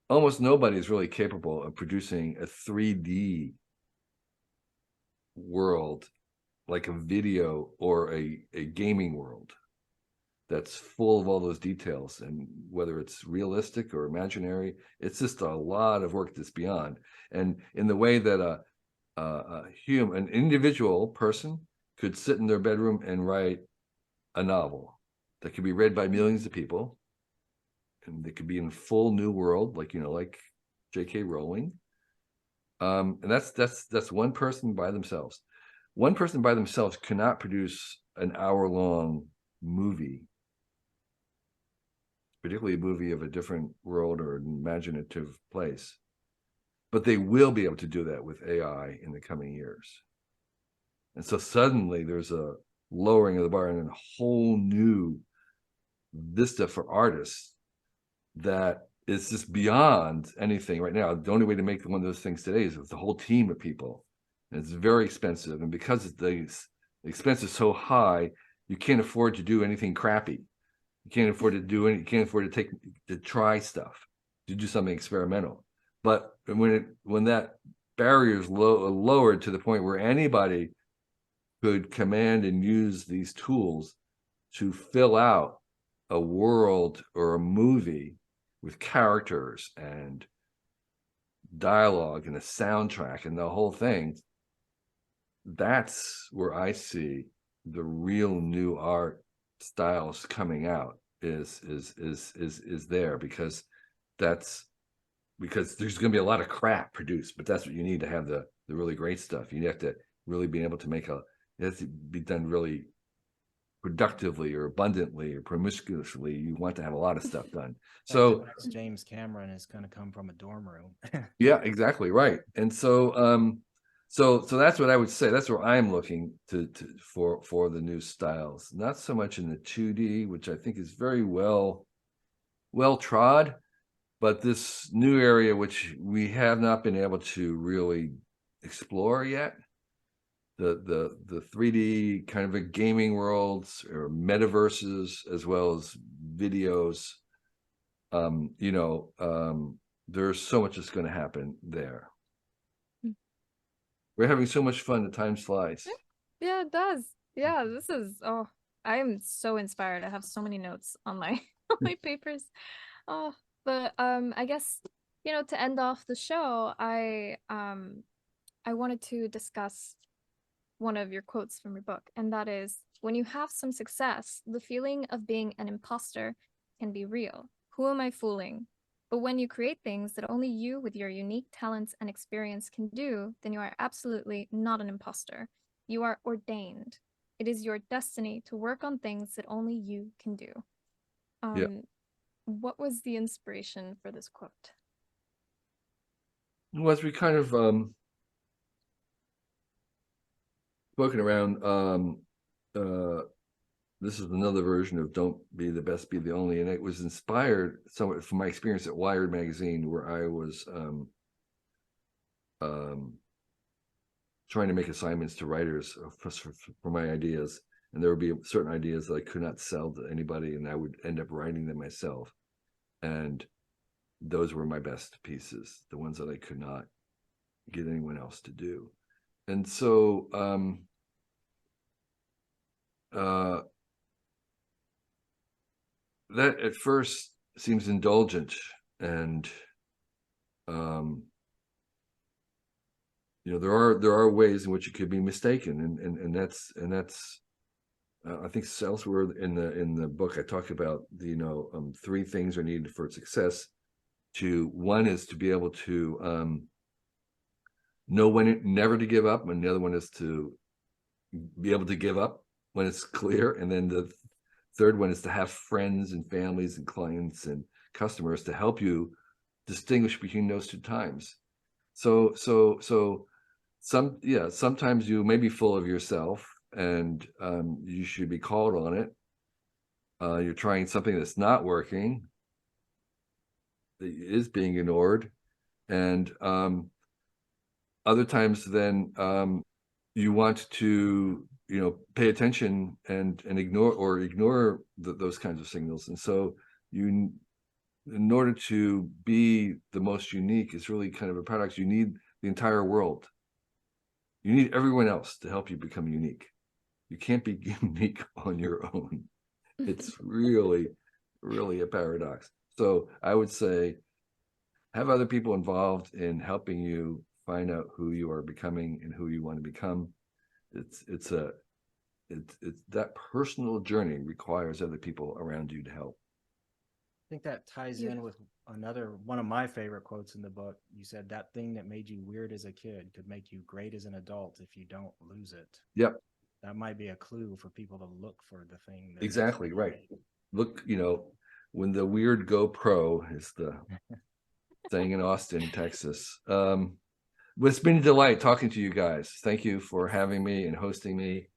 almost nobody is really capable of producing a 3D world like a video or a gaming world that's full of all those details, and whether it's realistic or imaginary, it's just a lot of work that's beyond. And in the way that an individual person could sit in their bedroom and write a novel that could be read by millions of people, and they could be in full new world, like, you know, like J.K. Rowling. And that's one person by themselves. One person by themselves cannot produce an hour-long movie, particularly a movie of a different world or an imaginative place. But they will be able to do that with AI in the coming years. And so suddenly there's a lowering of the bar and a whole new vista for artists that is just beyond anything right now. The only way to make one of those things today is with the whole team of people. And it's very expensive. And because the expense is so high, you can't afford to do anything crappy. You can't afford to do any, you can't afford to try stuff, to do something experimental. But when that barrier is lowered to the point where anybody could command and use these tools to fill out a world or a movie with characters and dialogue and a soundtrack and the whole thing, that's where I see the real new art styles coming out is there, because there's going to be a lot of crap produced, but that's what you need to have the really great stuff. You have to really be able to it has to be done really productively or abundantly or promiscuously. You want to have a lot of stuff done. So James Cameron is going to come from a dorm room. Yeah, exactly right. And so so that's what I would say. That's where I'm looking for the new styles. Not so much in the 2D, which I think is very well trod, but this new area which we have not been able to really explore yet. The 3D kind of a gaming worlds or metaverses, as well as videos. You know, there's so much that's going to happen there. We're having so much fun. The time flies. Yeah, it does. Yeah, this is, oh, I am so inspired. I have so many notes on my on my papers. Oh, but I guess, you know, to end off the show, I wanted to discuss one of your quotes from your book, and that is, when you have some success, the feeling of being an imposter can be real. Who am I fooling? But when you create things that only you with your unique talents and experience can do, then you are absolutely not an imposter. You are ordained. It is your destiny to work on things that only you can do. Yeah. What was the inspiration for this quote? Well, as we kind of spoken around, this is another version of "Don't be the best, be the only," and it was inspired somewhat from my experience at Wired magazine, where I was trying to make assignments to writers for my ideas, and there would be certain ideas that I could not sell to anybody, and I would end up writing them myself, and those were my best pieces, the ones that I could not get anyone else to do. And so that at first seems indulgent, and you know, there are ways in which it could be mistaken, and that's I think elsewhere in the book I talk about the, you know, 3 things are needed for success. One is to be able to know when never to give up, and the other one is to be able to give up when it's clear, and then the third one is to have friends and families and clients and customers to help you distinguish between those two times. So sometimes you may be full of yourself, and you should be called on it. You're trying something that's not working, that is being ignored, and other times then you want to pay attention and ignore those kinds of signals. And so you, in order to be the most unique, it's really kind of a paradox. You need the entire world. You need everyone else to help you become unique. You can't be unique on your own. It's really, really a paradox. So I would say, have other people involved in helping you find out who you are becoming and who you want to become. It's that personal journey requires other people around you to help. I think that ties in with one of my favorite quotes in the book. You said that thing that made you weird as a kid could make you great as an adult if you don't lose it. Yep. That might be a clue for people to look for the thing. Exactly right. Look, when the weird go pro is the thing in Austin, Texas. It's been a delight talking to you guys. Thank you for having me and hosting me.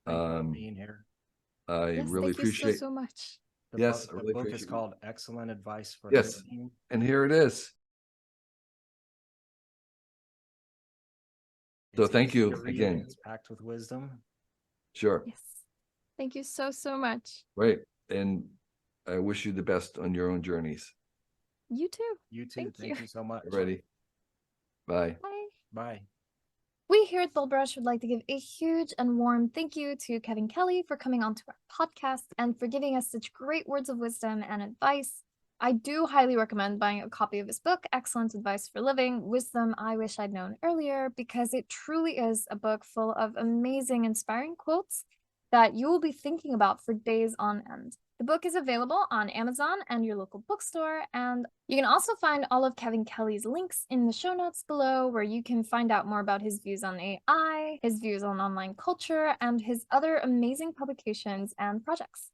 Being here. I really appreciate so much. Yes, I the really book appreciate is called Excellent Advice for Yes, Living. and here it is. So thank you again. It's packed with wisdom. Sure. Yes. Thank you so much. Right. And I wish you the best on your own journeys. You too. You too. Thank you so much. Ready. Bye. Bye. Bye. We here at BoldBrush would like to give a huge and warm thank you to Kevin Kelly for coming onto our podcast and for giving us such great words of wisdom and advice. I do highly recommend buying a copy of his book, Excellent Advice for Living, Wisdom I Wish I'd Known Earlier, because it truly is a book full of amazing, inspiring quotes that you will be thinking about for days on end. The book is available on Amazon and your local bookstore, and you can also find all of Kevin Kelly's links in the show notes below, where you can find out more about his views on AI, his views on online culture, and his other amazing publications and projects.